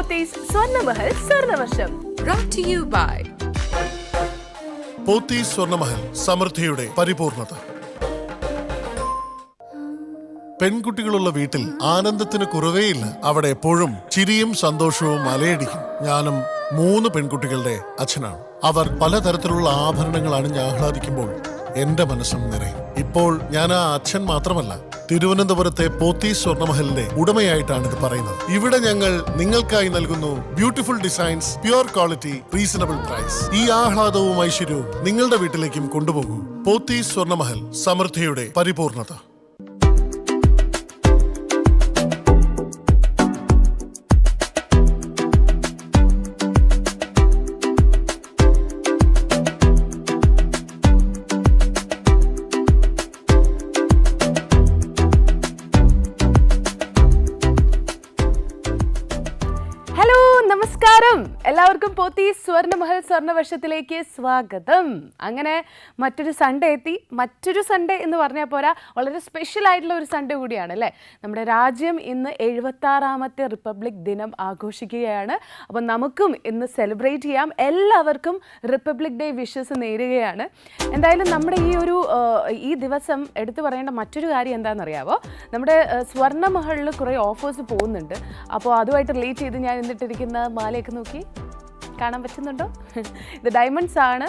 Pothys സ്വർണ്ണമഹൽ സ്വർണ്ണവർഷം brought to you by Pothys സ്വർണ്ണമഹൽ, സമൃദ്ധിയുടെ പരിപൂർണത. പെൺകുട്ടികളുള്ള വീട്ടിൽ ആനന്ദത്തിന് കുറവേയില്ല. അവിടെ എപ്പോഴും ചിരിയും സന്തോഷവും അലയടിക്കും. ഞാനും 3 പെൺകുട്ടികളുടെ അച്ഛനാണ്. അവർ പലതരത്തിലുള്ള ആഭരണങ്ങൾ അണിഞ്ഞ് ആഹ്ലാദിക്കുമ്പോൾ എന്റെ മനസ്സും നിറയും. ഇപ്പോൾ ഞാൻ ആ അച്ഛൻ മാത്രമല്ല, തിരുവനന്തപുരത്തെ പോത്തീസ് സ്വർണ്ണമഹലിന്റെ ഉടമയായിട്ടാണ് ഇത് പറയുന്നത്. ഇവിടെ ഞങ്ങൾ നിങ്ങൾക്കായി നൽകുന്നു beautiful designs, pure quality, reasonable price. ഈ ആഹ്ലാദവും ഐശ്വര്യവും നിങ്ങളുടെ വീട്ടിലേക്കും കൊണ്ടുപോകൂ. പോത്തീസ് സ്വർണ്ണമഹൽ, സമൃദ്ധിയുടെ പരിപൂർണത. നമസ്കാരം, എല്ലാവർക്കും പോത്തീസ് സ്വർണ്ണമഹൽ സ്വർണ്ണവർഷത്തിലേക്ക് സ്വാഗതം. അങ്ങനെ മറ്റൊരു സൺഡേ എത്തി. മറ്റൊരു സൺഡേ എന്ന് പറഞ്ഞാൽ പോരാ, വളരെ സ്പെഷ്യൽ ആയിട്ടുള്ള ഒരു സൺഡേ കൂടിയാണ് അല്ലേ. നമ്മുടെ രാജ്യം ഇന്ന് 76ാമത്തെ റിപ്പബ്ലിക് ദിനം ആഘോഷിക്കുകയാണ്. അപ്പം നമുക്കും ഇന്ന് സെലിബ്രേറ്റ് ചെയ്യാം. എല്ലാവർക്കും റിപ്പബ്ലിക് ഡേ വിഷസ് നേരുകയാണ്. എന്തായാലും നമ്മുടെ ഈ ദിവസം എടുത്തു പറയേണ്ട മറ്റൊരു കാര്യം എന്താണെന്നറിയാവോ? നമ്മുടെ സ്വർണ്ണമഹലിൽ കുറേ ഓഫേഴ്സ് പോകുന്നുണ്ട്. അപ്പോൾ അതുമായിട്ട് റിലേറ്റ് ചെയ്ത് ഞാൻ എന്നിട്ടിരിക്കുന്ന മാലയൊക്കെ നോക്കി കാണാൻ പറ്റുന്നുണ്ടോ? ഇത് ഡയമണ്ട്സ് ആണ്.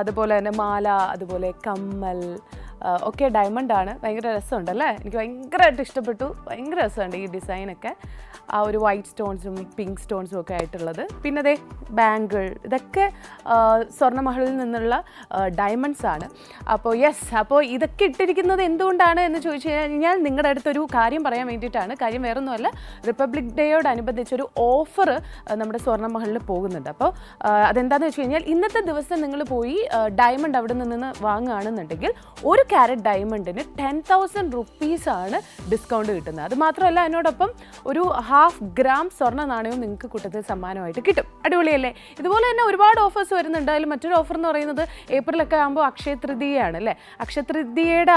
അതുപോലെ തന്നെ മാല, അതുപോലെ കമ്മൽ ഒക്കെ ഡയമണ്ടാണ്. ഭയങ്കര രസമുണ്ടല്ലേ? എനിക്ക് ഭയങ്കരമായിട്ട് ഇഷ്ടപ്പെട്ടു. ഭയങ്കര രസമുണ്ട് ഈ ഡിസൈനൊക്കെ. ആ ഒരു വൈറ്റ് സ്റ്റോൺസും പിങ്ക് സ്റ്റോൺസും ഒക്കെ ആയിട്ടുള്ളത്. പിന്നെ അതേ ബാങ്കിൾ, ഇതൊക്കെ സ്വർണ്ണമഹലിൽ നിന്നുള്ള ഡയമണ്ട്സ് ആണ്. അപ്പോൾ ഇതൊക്കെ ഇട്ടിരിക്കുന്നത് എന്തുകൊണ്ടാണ് എന്ന് ചോദിച്ചു കഴിഞ്ഞാൽ നിങ്ങളുടെ അടുത്തൊരു കാര്യം പറയാൻ വേണ്ടിയിട്ടാണ്. കാര്യം വേറൊന്നുമല്ല, റിപ്പബ്ലിക് ഡേയോടനുബന്ധിച്ചൊരു ഓഫർ നമ്മുടെ സ്വർണ്ണമഹലിൽ പോകുന്നുണ്ട്. അപ്പോൾ അതെന്താണെന്ന് വെച്ച് കഴിഞ്ഞാൽ, ഇന്നത്തെ ദിവസം നിങ്ങൾ പോയി ഡയമണ്ട് അവിടെ നിന്ന് വാങ്ങുകയാണെന്നുണ്ടെങ്കിൽ 1 കാരറ്റ് ഡയമണ്ടിന് 10,000 റുപ്പീസാണ് ഡിസ്കൗണ്ട് കിട്ടുന്നത്. അത് മാത്രമല്ല, അതിനോടൊപ്പം ഒരു 1/2 ഗ്രാം സ്വർണ്ണ നാണയവും നിങ്ങൾക്ക് കൂട്ടത്തിൽ സമ്മാനമായിട്ട് കിട്ടും. അടിപൊളിയല്ലേ? ഇതുപോലെ തന്നെ ഒരുപാട് ഓഫേഴ്സ് വരുന്നുണ്ട്. അതിൽ മറ്റൊരു ഓഫർ എന്ന് പറയുന്നത് ഏപ്രിലൊക്കെ ആകുമ്പോൾ അക്ഷയ തൃതീയയാണ് അല്ലേ. അക്ഷയ തൃതീയയുടെ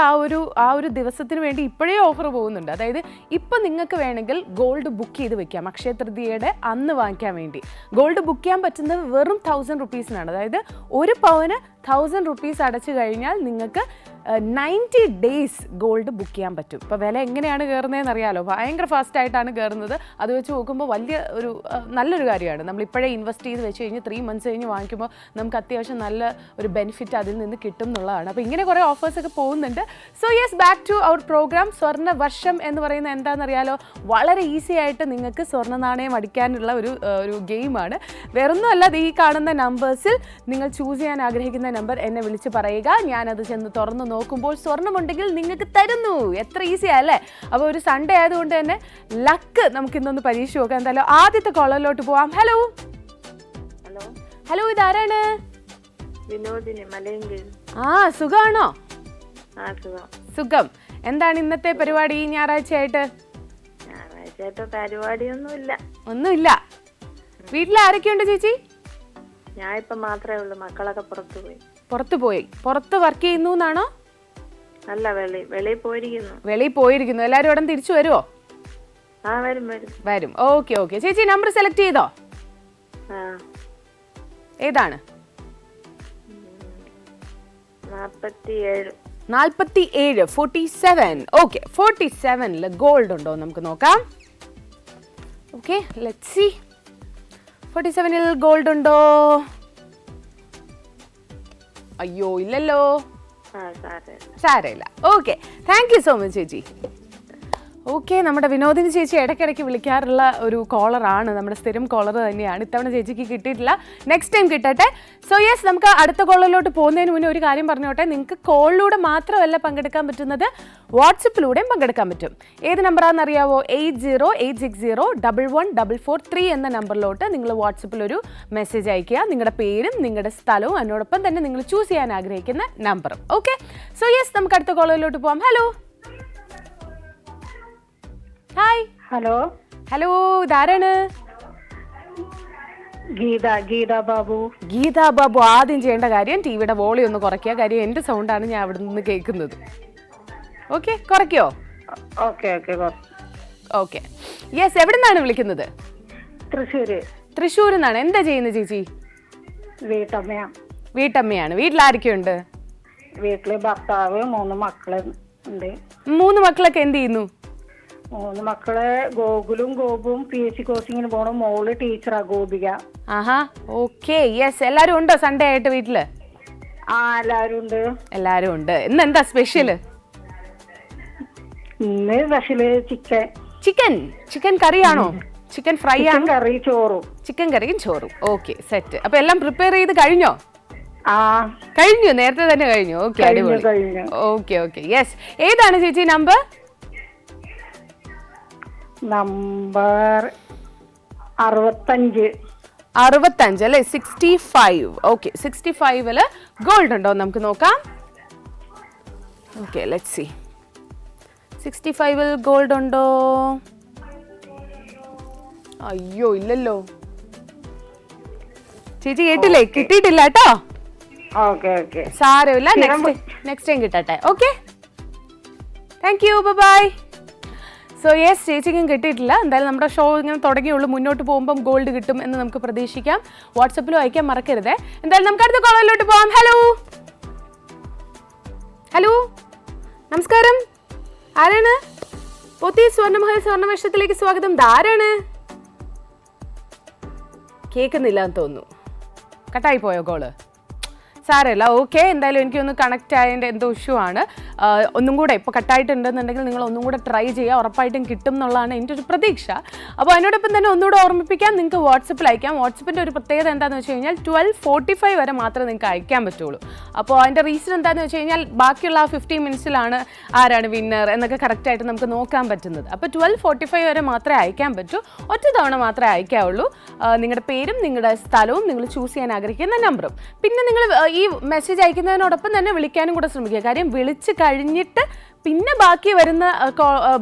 ആ ഒരു ദിവസത്തിന് വേണ്ടി ഇപ്പോഴേ ഓഫർ പോകുന്നുണ്ട്. അതായത് ഇപ്പം നിങ്ങൾക്ക് വേണമെങ്കിൽ ഗോൾഡ് ബുക്ക് ചെയ്ത് വെക്കാം. അക്ഷയ തൃതീയയുടെ അന്ന് വാങ്ങിക്കാൻ വേണ്ടി ഗോൾഡ് ബുക്ക് ചെയ്യാൻ പറ്റുന്നത് വെറും 1000 റുപ്പീസിനാണ്. അതായത് 1 പവന് 1000 റുപ്പീസ് അടച്ചു കഴിഞ്ഞാൽ നിങ്ങൾക്ക് 90 ഡേയ്സ് ഗോൾഡ് ബുക്ക് ചെയ്യാൻ പറ്റും. ഇപ്പോൾ വില എങ്ങനെയാണ് കയറുന്നതെന്ന് അറിയാലോ. ഭയങ്കര ഫാസ്റ്റായിട്ടാണ് കയറുന്നത്. അത് വെച്ച് നോക്കുമ്പോൾ നല്ലൊരു കാര്യമാണ്. നമ്മളിപ്പോഴേ ഇൻവെസ്റ്റ് ചെയ്ത് വെച്ച് കഴിഞ്ഞ് 3 മന്ത്സ് കഴിഞ്ഞ് വാങ്ങിക്കുമ്പോൾ നമുക്ക് അത്യാവശ്യം നല്ല ഒരു ബെനിഫിറ്റ് അതിൽ നിന്ന് കിട്ടും എന്നുള്ളതാണ്. അപ്പോൾ ഇങ്ങനെ കുറേ ഓഫേഴ്സൊക്കെ പോകുന്നുണ്ട്. So yes, back to our program. സ്വർണ്ണ വർഷം എന്ന് പറയുന്നത് എന്താണെന്നറിയാലോ? വളരെ ഈസി ആയിട്ട് നിങ്ങൾക്ക് സ്വർണ്ണ നാണയം അടിക്കാനുള്ള ഒരു ഗെയിമാണ്. വേറൊന്നുമല്ല, ഈ കാണുന്ന നമ്പേഴ്സിൽ നിങ്ങൾ ചൂസ് ചെയ്യാൻ ആഗ്രഹിക്കുന്ന നമ്പർ എന്നെ വിളിച്ച് പറയുക. ഞാനത് ചെന്ന് തുറന്ന് നോക്കുമ്പോൾ സ്വർണ്ണമുണ്ടെങ്കിൽ നിങ്ങൾക്ക് തരുന്നു. എത്ര ഈസിയാ അല്ലേ? അപ്പോൾ ഒരു സൺഡേ ആയതുകൊണ്ട് തന്നെ ലക്ക് നമുക്കിന്നൊന്ന് പരീക്ഷ നോക്കാം. എന്തായാലും ആദ്യത്തെ കോളറിലോട്ട് പോവാം. ഹലോ, ഇതാരാണ്? വിനോദിനി, മലയങ്കി. സുഖാണോ? സുഖം. എന്താണ് ഇന്നത്തെ പരിപാടി? ഞായറാഴ്ചയായിട്ട് ഒന്നുമില്ല. വീട്ടിൽ ആരൊക്കെയുണ്ട് ചേച്ചി? ഞാൻ ഇപ്പൊ മാത്രമേ ഉള്ളൂ. മക്കളൊക്കെ പുറത്തു പോയി. പുറത്ത് വർക്ക് ചെയ്യുന്നു എന്നാണോ? അല്ല, വെളിയിൽ പോയിരിക്കുന്നു. എല്ലാരും ഉടൻ തിരിച്ചു വരുമോ? വരും. ഓക്കെ. ചേച്ചി നമ്പർ സെലക്ട് ചെയ്തോ? ഏതാണ്? 47. 47. ഓക്കെ, 47ൽ ഗോൾഡ് ഉണ്ടോ നമുക്ക് നോക്കാം. Okay, let's see. 47ൽ ഗോൾഡ് ഉണ്ടോ? അയ്യോ, ഇല്ലല്ലോ. സാരമില്ല. Okay, thank you so much ചേച്ചി. ഓക്കെ, നമ്മുടെ വിനോദിനി ചേച്ചി ഇടയ്ക്കിടയ്ക്ക് വിളിക്കാറുള്ള ഒരു കോളറാണ്. നമ്മുടെ സ്ഥിരം കോളർ തന്നെയാണ്. ഇത്തവണ ചേച്ചിക്ക് കിട്ടിയിട്ടില്ല, നെക്സ്റ്റ് ടൈം കിട്ടട്ടെ. സോ യെസ്, നമുക്ക് അടുത്ത കോളിലോട്ട് പോകുന്നതിന് മുന്നേ ഒരു കാര്യം പറഞ്ഞോട്ടെ. നിങ്ങൾക്ക് കോളിലൂടെ മാത്രമല്ല പങ്കെടുക്കാൻ പറ്റുന്നത്, വാട്സപ്പിലൂടെയും പങ്കെടുക്കാൻ പറ്റും. ഏത് നമ്പറാണെന്ന് അറിയാവോ? 8086014443 എന്ന നമ്പറിലോട്ട് നിങ്ങൾ വാട്സപ്പിൽ ഒരു മെസ്സേജ് അയക്കുക. നിങ്ങളുടെ പേരും നിങ്ങളുടെ സ്ഥലവും അതിനോടൊപ്പം തന്നെ നിങ്ങൾ ചൂസ് ചെയ്യാൻ ആഗ്രഹിക്കുന്ന നമ്പറും. ഓക്കെ, സോ യെസ്, നമുക്ക് അടുത്ത കോളിലോട്ട് പോകാം. Hello, hi. ഹലോ, ഇതാരാണ്? ഗീത ബാബു. ആദ്യം ചെയ്യേണ്ട കാര്യം ടിവിയുടെ വോളിയം ഒന്ന് കുറയ്ക്കുക. കാര്യം എന്റെ സൗണ്ടാണ് ഞാൻ അവിടെ നിന്ന് കേൾക്കുന്നത്. ഓക്കെ, കുറയ്ക്കോ? ഓക്കെ. Okay, yes. എവിടെ നിന്നാണ് വിളിക്കുന്നത്? തൃശ്ശൂരിൽ നിന്നാണ്. എന്താ ചെയ്യുന്നത് ചേച്ചി? വീട്ടമ്മയാ. വീട്ടമ്മയാണ്. വീട്ടിലാരൊക്കെയുണ്ട്? വീട്ടില് ഭർത്താവ്, 3 മക്കള് ഉണ്ട്. 3 മക്കളൊക്കെ എന്ത് ചെയ്യുന്നു? 3 മക്കള് ഗോകുലും ഗോപും PSC കോച്ചിങ്ങിന് പോണു. മോള് ടീച്ചറാ, ഗോപിക. ആഹാ, ഓക്കെ. യെസ്, എല്ലാരും ഉണ്ടോ സൺഡേ ആയിട്ട് വീട്ടില്? എല്ലാരും ഉണ്ട്. എല്ലാരും ഉണ്ട്. ഇന്ന് എന്താ സ്പെഷ്യല്? ഇന്ന് സ്പെഷ്യല് ചിക്കൻ കറിയാണോ? ചിക്കൻ ഫ്രൈ ആണോ? കറി ചോറും. ചിക്കൻ കറിയും ചോറും. Okay, set. അപ്പൊ എല്ലാം പ്രിപ്പയർ ചെയ്ത് കഴിഞ്ഞോ? കഴിഞ്ഞു, നേരത്തെ തന്നെ കഴിഞ്ഞു. ഓക്കെ, അടിപൊളി. Okay okay, yes. ഏതാണ് ചേച്ചി നമ്പർ? നമ്പർ 65 അല്ലേ? 65. ഓക്കെ, 65 ഗോൾഡ് ഉണ്ടോ നമുക്ക് നോക്കാം. Okay, let's see. 65 ഗോൾഡ് ഉണ്ടോ? അയ്യോ, ഇല്ലല്ലോ ചേച്ചി. കേട്ടില്ലേ? കിട്ടിയിട്ടില്ല കേട്ടോ. സാരമില്ല, നെക്സ്റ്റ് ടൈം കിട്ടട്ടെ. Okay, thank you, bye. So yes, ചേച്ചിക്കും കിട്ടിയിട്ടില്ല. എന്തായാലും നമ്മുടെ ഷോ ഇങ്ങനെ തുടങ്ങിയുള്ളൂ. മുന്നോട്ട് പോകുമ്പം ഗോൾഡ് കിട്ടും എന്ന് നമുക്ക് പ്രതീക്ഷിക്കാം. വാട്സപ്പിലും അയക്കാൻ മറക്കരുതേ. എന്തായാലും നമുക്ക് അടുത്ത കോളിലോട്ട് പോവാം. ഹലോ, നമസ്കാരം. ആരാണ്? പോത്തി സ്വർണ്ണമഹൽ സ്വർണ്ണവേഷത്തിലേക്ക് സ്വാഗതം. ആരാണ്? കേൾക്കുന്നില്ല എന്ന് തോന്നുന്നു. കട്ടായി പോയോ കോള്? സാരമില്ല, ഓക്കെ. എന്തായാലും എനിക്കൊന്ന് കണക്റ്റ് ആയതിൻ്റെ എന്തോ ഇഷ്യൂ ആണ്. ഒന്നും കൂടെ ഇപ്പോൾ കട്ടായിട്ടുണ്ടെന്നുണ്ടെങ്കിൽ നിങ്ങൾ ഒന്നും കൂടെ ട്രൈ ചെയ്യുക. ഉറപ്പായിട്ടും കിട്ടും എന്നുള്ളതാണ് എൻ്റെ ഒരു പ്രതീക്ഷ. അപ്പോൾ അതിനോടൊപ്പം തന്നെ ഒന്നുകൂടെ ഓർമ്മിപ്പിക്കാം, നിങ്ങൾക്ക് വാട്സപ്പിൽ അയക്കാം. വാട്സപ്പിൻ്റെ ഒരു പ്രത്യേകത എന്താണെന്ന് വെച്ച് കഴിഞ്ഞാൽ 12:45 വരെ മാത്രമേ നിങ്ങൾക്ക് അയക്കാൻ പറ്റുള്ളൂ. അപ്പോൾ അതിൻ്റെ റീസൺ എന്താണെന്ന് വെച്ച് കഴിഞ്ഞാൽ ബാക്കിയുള്ള ആ 15 മിനിറ്റ്സിലാണ് ആരാണ് വിന്നർ എന്നൊക്കെ കറക്റ്റായിട്ട് നമുക്ക് നോക്കാൻ പറ്റുന്നത്. അപ്പോൾ 12:45 വരെ മാത്രമേ അയക്കാൻ പറ്റൂ. ഒറ്റ തവണ മാത്രമേ അയക്കാവുള്ളൂ. നിങ്ങളുടെ പേരും നിങ്ങളുടെ സ്ഥലവും നിങ്ങൾ ചൂസ് ചെയ്യാൻ ആഗ്രഹിക്കുന്ന നമ്പറും. പിന്നെ നിങ്ങൾ ഈ മെസ്സേജ് അയക്കുന്നതിനോടൊപ്പം തന്നെ വിളിക്കാനും കൂടെ ശ്രമിക്കുക. കാര്യം വിളിച്ച് കഴിഞ്ഞിട്ട് പിന്നെ ബാക്കി വരുന്ന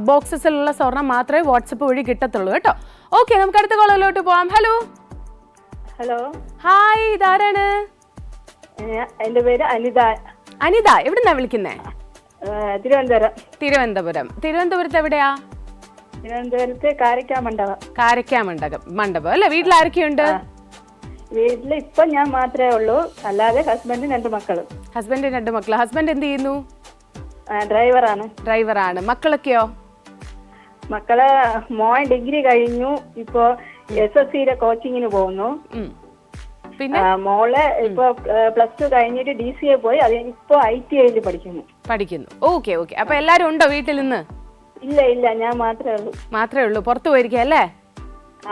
ബോക്സസിലുള്ള സ്വർണം മാത്രമേ വാട്സപ്പ് വഴി കിട്ടത്തുള്ളൂ കേട്ടോ. ഓക്കെ, നമുക്ക് അടുത്ത കോളിലോട്ട് പോവാം. ഹലോ. ഹായ്, ഇതാരാണ്? എന്റെ പേര് അനിത. എവിടുന്നാ വിളിക്കുന്നേ? തിരുവനന്തപുരത്ത് എവിടെയാ? തിരുവനന്തപുരത്ത് കാരക്കാമണ്ഡപം അല്ലേ? വീട്ടിലാരൊക്കെയുണ്ട്? വീട്ടില് ഇപ്പൊ ഞാൻ മാത്രമേ ഉള്ളൂ. അല്ലാതെ ഹസ്ബൻഡും 2 മക്കളും. ഹസ്ബൻഡ് എന്ത് ചെയ്യുന്നു? ഡ്രൈവറാണ്. മക്കളൊക്കെയോ? മക്കള് മോൻ ഡിഗ്രി കഴിഞ്ഞു. ഇപ്പൊ SSC കോച്ചിങ്ങിന് പോകുന്നു. പിന്നെ മോള് ഇപ്പൊ +2 കഴിഞ്ഞിട്ട് DCA പോയി. അത് ഇപ്പൊ ITI പഠിക്കുന്നു. ഓക്കെ. അപ്പൊ എല്ലാരും ഉണ്ടോ വീട്ടിൽ നിന്ന്? ഇല്ല, ഞാൻ മാത്രമേ ഉള്ളൂ. പുറത്തു പോയിരിക്കുക അല്ലേ?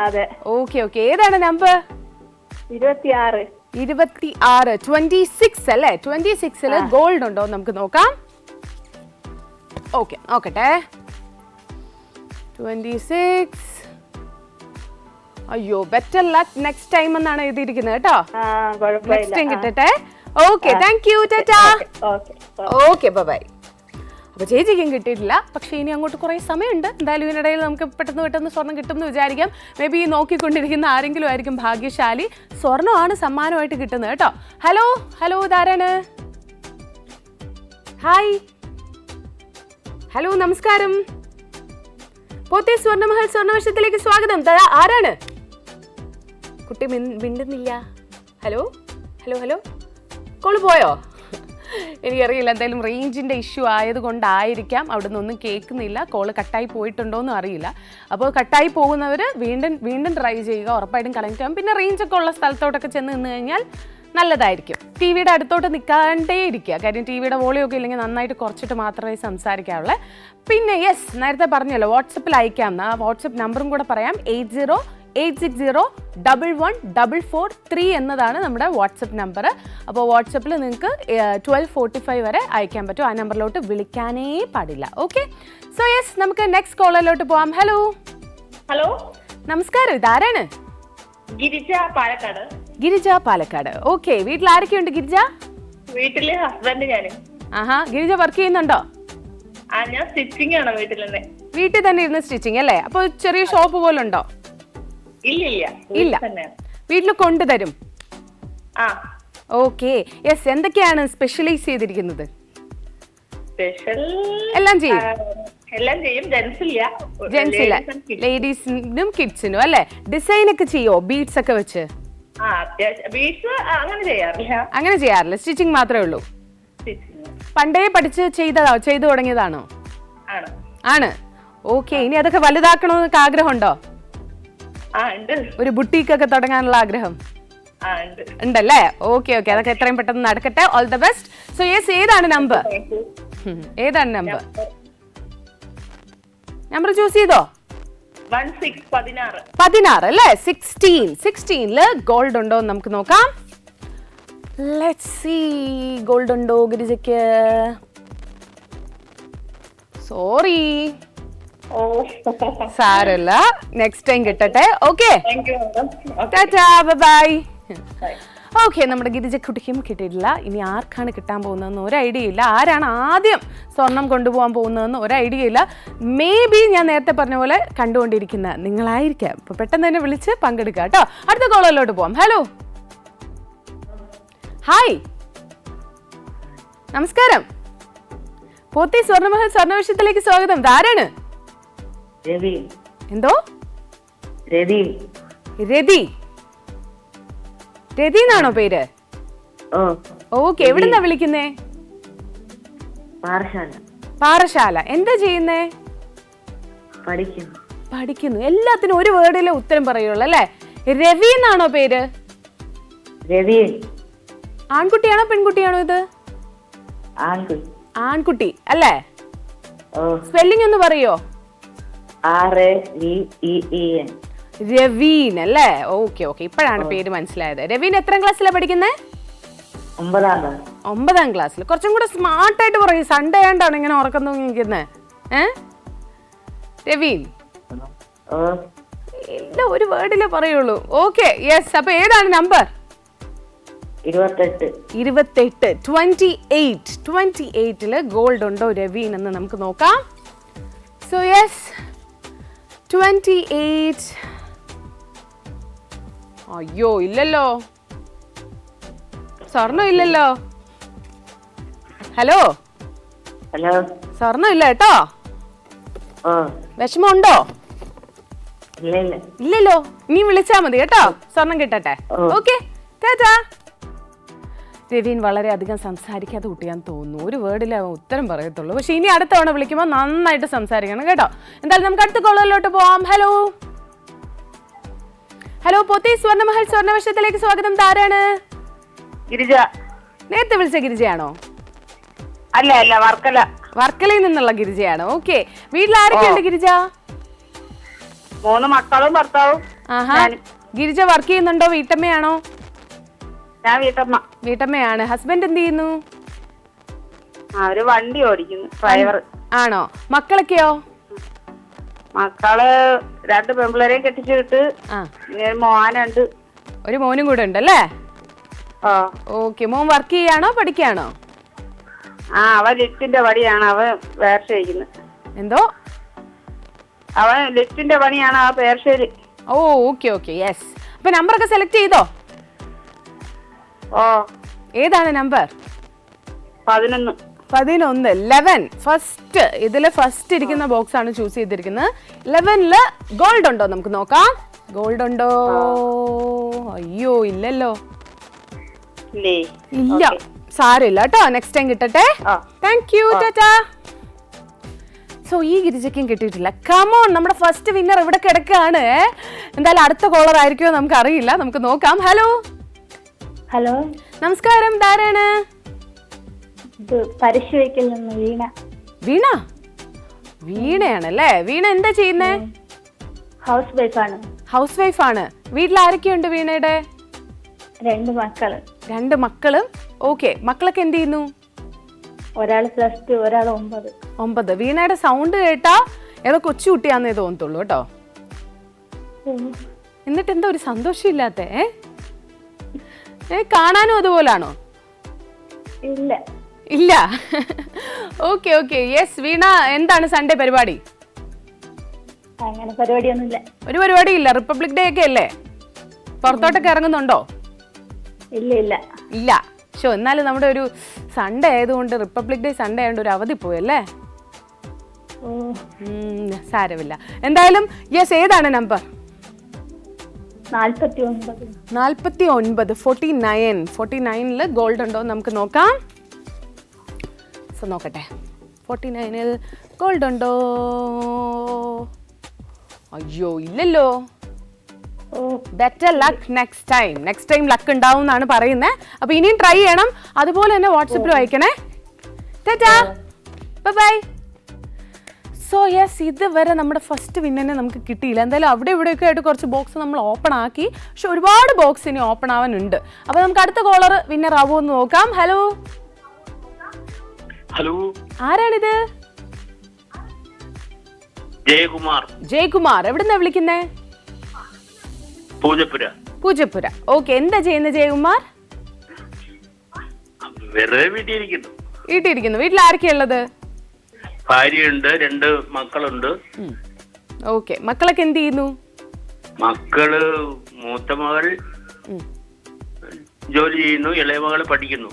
അതെ. ഓക്കെ. ഏതാണ് നമ്പർ? 26. 26 അല്ലേ? 26 ഗോൾഡ് ഉണ്ടോ നമുക്ക് നോക്കാം. ഓക്കെ, നോക്കട്ടെ. 26. അയ്യോ, ബെറ്റർ ലക്ക് നെക്സ്റ്റ് ടൈം എന്നാണ് എഴുതിയിരിക്കുന്നത് കേട്ടോ. നെക്സ്റ്റ് ടൈം കിട്ടട്ടെ. Okay, thank you, tata. Okay, bye. അപ്പോൾ ചേച്ചിക്കും കിട്ടിയിട്ടില്ല. പക്ഷേ ഇനി അങ്ങോട്ട് കുറേ സമയമുണ്ട്. എന്തായാലും ഇതിനിടയിൽ നമുക്ക് പെട്ടെന്ന് സ്വർണ്ണം കിട്ടുമെന്ന് വിചാരിക്കാം. മേ ബി നോക്കിക്കൊണ്ടിരിക്കുന്ന ആരെങ്കിലും ആയിരിക്കും ഭാഗ്യശാലി. സ്വർണ്ണമാണ് സമ്മാനമായിട്ട് കിട്ടുന്നത് കേട്ടോ. ഹലോ, ഇതാരാണ്? ഹായ്, ഹലോ, നമസ്കാരം. പോത്തി സ്വർണ്ണമഹൽ സ്വർണ്ണവേഷത്തിലേക്ക് സ്വാഗതം. ആരാണ്? കുട്ടി മിണ്ടുന്നില്ല. ഹലോ. കോള് പോയോ? എനിക്കറിയില്ല. എന്തായാലും റേഞ്ചിൻ്റെ ഇഷ്യൂ ആയതുകൊണ്ടായിരിക്കാം അവിടെ നിന്നൊന്നും കേൾക്കുന്നില്ല. കോള് കട്ടായി പോയിട്ടുണ്ടോയെന്നും അറിയില്ല. അപ്പോൾ കട്ടായി പോകുന്നവർ വീണ്ടും ട്രൈ ചെയ്യുക. ഉറപ്പായിട്ടും കണക്റ്റ് ആകും. പിന്നെ റേഞ്ചൊക്കെ ഉള്ള സ്ഥലത്തോട്ടൊക്കെ ചെന്ന് നിന്ന് കഴിഞ്ഞാൽ നല്ലതായിരിക്കും. ടി വിയുടെ അടുത്തോട്ട് നിൽക്കാണ്ടേ ഇരിക്കുക. കാര്യം ടി വിയുടെ വോളിയൊക്കെ ഇല്ലെങ്കിൽ നന്നായിട്ട് കുറച്ചിട്ട് മാത്രമേ സംസാരിക്കാവുള്ളൂ. പിന്നെ യെസ്, നേരത്തെ പറഞ്ഞല്ലോ വാട്സപ്പിൽ അയക്കാം. ആ വാട്സപ്പ് നമ്പറും കൂടെ പറയാം. 8086011443 എന്നതാണ് നമ്മുടെ വാട്സപ്പ് നമ്പർ. അപ്പോൾ വാട്സപ്പിൽ നിങ്ങൾക്ക് 12:45 വരെ അയക്കാൻ പറ്റും. ആ നമ്പറിലോട്ട് വിളിക്കാനേ പാടില്ല. ഓക്കെ, സോ യെസ്, നമുക്ക് നെക്സ്റ്റ് കോളിലോട്ട് പോവാം. ഹലോ. നമസ്കാരം, ഇതാരാണ്? ഗിരിജ, പാലക്കാട്. ഓക്കെ, വീട്ടിൽ ആരൊക്കെയുണ്ട് ഗിരിജ? വീട്ടില് ഹസ്ബൻഡ് ഞാനും. ആഹാ, ഗിരിജ വർക്ക് ചെയ്യുന്നുണ്ടോ? ഞാൻ സ്റ്റിച്ചിങ് ആണ് വീട്ടിൽ തന്നെ ഇരുന്ന് സ്റ്റിച്ചിങ് അല്ലേ? അപ്പോൾ ചെറിയ ഷോപ്പ് പോലെ ഉണ്ടോ? ഇല്ല, വീട്ടിൽ കൊണ്ടുതരും. Okay, yes. എന്തൊക്കെയാണ് സ്പെഷ്യലൈസ് ചെയ്തിരിക്കുന്നത്? സ്പെഷ്യൽ എല്ലാം ചെയ്യും. എല്ലാം ചെയ്യും. ജെന്റ്സ് ഇല്ല, ലേഡീസിനും കിഡ്സിനും അല്ലേ? ഡിസൈൻ ഒക്കെ ചെയ്യോ ബീഡ്സ് ഒക്കെ വെച്ച്? അത്യാവശ്യം ബീഡ്സ് അങ്ങനെ ചെയ്യാറില്ല. അങ്ങനെ ചെയ്യാറില്ല, സ്റ്റിച്ചിങ് മാത്രമേ ഉള്ളൂ. പണ്ടേ പഠിച്ച് ചെയ്തു തുടങ്ങിയതാണോ? ആണ്. ഓക്കെ, ഇനി അതൊക്കെ വലുതാക്കണമെന്നൊക്കെ ആഗ്രഹമുണ്ടോ? ഒരു ബുട്ടീക്ക് ഒക്കെ തുടങ്ങാനുള്ള ആഗ്രഹം ഉണ്ടല്ലേ? ഓക്കെ, അതൊക്കെ എത്രയും പെട്ടെന്ന് നടക്കട്ടെ. All the best. So yes, ഏതാണ് നമ്പർ? ഏതാണ് നമ്പർ ചൂസ് ചെയ്തോ? 16 അല്ലേ? 16 ഗോൾഡ് ഉണ്ടോ എന്ന് നമുക്ക് നോക്കാം. ലെറ്റ്സ് സീ, ഗോൾഡ് ഉണ്ടോ ഗിരിജയ്ക്ക്? സോറി, സാരല്ല, നെക്സ്റ്റ് ടൈം കിട്ടട്ടെ. Okay, tata, bye. ഓക്കെ, നമ്മുടെ ഗിരിജക്കുട്ടിക്കും കിട്ടിയിട്ടില്ല. ഇനി ആർക്കാണ് കിട്ടാൻ പോകുന്നതെന്ന് ഒരു ഐഡിയ ഇല്ല. ആരാണ് ആദ്യം സ്വർണം കൊണ്ടുപോകാൻ പോകുന്നതെന്ന് ഒരു ഐഡിയ ഇല്ല. മേ ബി ഞാൻ നേരത്തെ പറഞ്ഞ പോലെ കണ്ടുകൊണ്ടിരിക്കുന്ന നിങ്ങളായിരിക്കാം. ഇപ്പൊ പെട്ടെന്ന് തന്നെ വിളിച്ച് പങ്കെടുക്കുക കേട്ടോ. അടുത്ത കോളറിലോട്ട് പോവാം. ഹലോ, ഹായ്, നമസ്കാരം. പോത്തി സ്വർണ്ണമഹൽ സ്വർണ്ണവിഷയത്തിലേക്ക് സ്വാഗതം. ആരാണ്? എന്തോ? രതി എന്നാണോ പേര്? ഓക്കെ, എവിടുന്നാ വിളിക്കുന്നേ? പാറശാല. എന്താ ചെയ്യുന്നേ? പഠിക്കുന്നു. എല്ലാത്തിനും ഒരു വേർഡിലെ ഉത്തരം പറയുള്ളൂ അല്ലേ? രവി എന്നാണോ പേര്? ആൺകുട്ടിയാണോ പെൺകുട്ടിയാണോ ഇത്? ആൺകുട്ടി അല്ലേ? സ്പെല്ലിംഗ് ഒന്ന് പറയോ? രവീൻ അല്ലേ? ഓക്കെ, ഇപ്പോഴാണ് പേര് മനസ്സിലായത്. രവീൻ എത്രാം ക്ലാസ്സിലാണ് പഠിക്കുന്നത്? 9ാം ക്ലാസ്സിൽ. കുറച്ചും കൂടെ സ്മാർട്ടായിട്ട് പറയും. സൺഡേ ആയിട്ടാണ് ഇങ്ങനെ ഉറക്കം തൂങ്ങിയിരിക്കുന്നത്. രവീൻ എല്ലാം ഒരു വേർഡിലേ പറയുള്ളൂ. Okay, yes. അപ്പൊ ഏതാണ് നമ്പർ? 28. 28 ഗോൾഡ് ഉണ്ടോ രവീൻ എന്ന് നമുക്ക് നോക്കാം. So yes, 28. അയ്യോ, ഇല്ലല്ലോ, സ്വർണ്ണം ഇല്ലല്ലോ. ഹലോ, സ്വർണ്ണം ഇല്ല കേട്ടോ. വിഷമമുണ്ടോ? ഇല്ലല്ലോ. ഇനി വിളിച്ചാ മതി കേട്ടോ, സ്വർണം കിട്ടട്ടെ. ഓക്കെ, ടാറ്റാ. രവീൻ വളരെ അധികം സംസാരിക്കാതെ കുട്ടിയാന്ന് തോന്നുന്നു. ഒരു വേർഡിലെ ഉത്തരം പറയത്തുള്ളൂ. പക്ഷെ ഇനി അടുത്ത തവണ വിളിക്കുമ്പോൾ നന്നായിട്ട് സംസാരിക്കണം കേട്ടോ. എന്തായാലും നമുക്ക് അടുത്ത കോളറിലോട്ട് പോവാം. ഹലോ, പോത്തി സ്വർണ്ണമഹൽ സ്വർണ്ണവിഷയത്തിലേക്ക് സ്വാഗതം. ആരാണ്? ഗിരിജ. നേരത്തെ വിളിച്ച ഗിരിജയാണോ? അല്ല, വർക്കലയിൽ നിന്നുള്ള ഗിരിജയാണ്. ഓക്കെ, വീട്ടിൽ ആരൊക്കെയുണ്ട് ഗിരിജ? 3 മക്കളും ഭർത്താവും. ആഹാ, ഗിരിജ വർക്ക് ചെയ്യുന്നുണ്ടോ? വീട്ടമ്മയാണോ? ഞാൻ വീട്ടമ്മയാണ്. ഹസ്ബൻഡ് എന്ത് ചെയ്യുന്നു? അവര് വണ്ടി ഓടിക്കുന്നു, ഡ്രൈവർ. ആണോ? മക്കളൊക്കെയോ? മക്കള് 2 പെൺപിള്ളേരെയും കെട്ടിച്ചു വിട്ട്, മോനുണ്ട്. ഒരു മോനും കൂടെ ഉണ്ടല്ലേ? ഓക്കെ, മോൻ വർക്ക് ചെയ്യാണോ പഠിക്കാണോ? അവൻ ലിഫ്റ്റിന്റെ പണിയാണ്, അവൻ പേർഷയിക്കുന്നത്. എന്തോ? അവൻ ലിഫ്റ്റിന്റെ പണിയാണ്, ആ പേർഷയില്. Okay, yes. അപ്പൊ നമ്പറൊക്കെ സെലക്ട് ചെയ്തോ? ഏതാണ് നമ്പർ? 11. 11 ഫസ്റ്റ്. ഇതില് ഫസ്റ്റ് ഇരിക്കുന്ന ബോക്സ് ആണ് ചൂസ് ചെയ്തിരിക്കുന്നത്. 11 ഗോൾഡ് ഉണ്ടോ നമുക്ക് നോക്കാം. ഗോൾഡ് ഉണ്ടോ? അയ്യോ, ഇല്ലല്ലോ. ഇല്ല, സാരമില്ല കേട്ടോ, നെക്സ്റ്റ് ടൈം കിട്ടട്ടെ. Thank you, Tata. സോ ഈ ഗിരിജയ്ക്കും കിട്ടിയിട്ടില്ല. കമോൺ, നമ്മുടെ ഫസ്റ്റ് വിന്നർ ഇവിടെ കിടക്കാണ്. എന്തായാലും അടുത്ത കോളർ ആയിരിക്കുമോ നമുക്ക് അറിയില്ല, നമുക്ക് നോക്കാം. ഹലോ, നമസ്കാരം. ആരാണ്? പരിശുവയ്ക്കൽ നിന്ന് വീണ. വീണയാണല്ലേ? വീണ എന്താ ചെയ്യുന്നേ? ഹൗസ് വൈഫ് ആണ്. വീട്ടിൽ ആരൊക്കെയുണ്ട് വീണയുടെ? 2 മക്കളും. ഓക്കെ, മക്കളൊക്കെ എന്ത് ചെയ്യുന്നു? ഒരാൾ +2, ഒരാൾ 9. വീണയുടെ സൗണ്ട് കേട്ടാ ഏതോ കൊച്ചുകുട്ടിയാന്നേ തോന്നത്തുള്ളൂ കേട്ടോ. എന്നിട്ട് എന്താ ഒരു സന്തോഷം ഇല്ലാത്തേ? കാണാനും അതുപോലാണോ? ഇല്ല. Okay, yes. വീണ, എന്താണ് സൺഡേ പരിപാടി? അങ്ങനെ പരിപാടിയൊന്നുമില്ല. ഒരു പരിപാടി ഇല്ല. റിപ്പബ്ലിക് ഡേ ഒക്കെ അല്ലേ? പുറത്തോട്ടൊക്കെ ഇറങ്ങുന്നുണ്ടോ? ഇല്ല. എന്നാലും നമ്മുടെ ഒരു സൺഡേ ആയതുകൊണ്ട്, റിപ്പബ്ലിക് ഡേ സൺഡേ ആയതുകൊണ്ട് ഒരു അവധി പോയല്ലേ? സാരമില്ല. എന്തായാലും യെസ്, ഏതാണ് നമ്പർ? 49. 49. 49 ഗോൾഡ് ഉണ്ടോ നമുക്ക് നോക്കാം. സോ നോക്കട്ടെ, 49 ഗോൾഡ് ഉണ്ടോ? അയ്യോ ഇല്ലല്ലോ. Better luck next time luck ഉണ്ടാവും എന്നാണ് പറയുന്നത്. അപ്പൊ ഇനിയും ട്രൈ ചെയ്യണം. അതുപോലെ തന്നെ വാട്സപ്പിൽ അയക്കണേ. ടാറ്റാ, ബൈ. സോ യെസ്, ഇതുവരെ നമ്മുടെ ഫസ്റ്റ് വിന്നറിനെ നമുക്ക് കിട്ടിയില്ല. എന്തായാലും അവിടെ ഇവിടെയൊക്കെ ആയിട്ട് കുറച്ച് ബോക്സ് നമ്മൾ ഓപ്പൺ ആക്കി, പക്ഷെ ഒരുപാട് ബോക്സ് ഇനി ഓപ്പൺ ആവാനുണ്ട്. അപ്പൊ നമുക്ക് അടുത്ത കോളർ വിന്നർ ആവുമോ എന്ന് നോക്കാം. ഹലോ ഹലോ, ആരാണിത്? ജയകുമാർ. എവിടുന്നാ വിളിക്കുന്നേ? പൂജപ്പുര. ഓക്കെ, എന്താ ചെയ്യുന്നത് ജയകുമാർ? വീട്ടിലിരിക്കുന്നു. വീട്ടിൽ ആരൊക്കെയാ ഉള്ളത്? ഭാര്യയുണ്ട്, 2 മക്കളുണ്ട്. ഓക്കെ, മക്കളൊക്കെ എന്ത് ചെയ്യുന്നു? മക്കള് മൂത്ത മകൾ ജോലി ചെയ്യുന്നു, ഇളയ മകള് പഠിക്കുന്നു.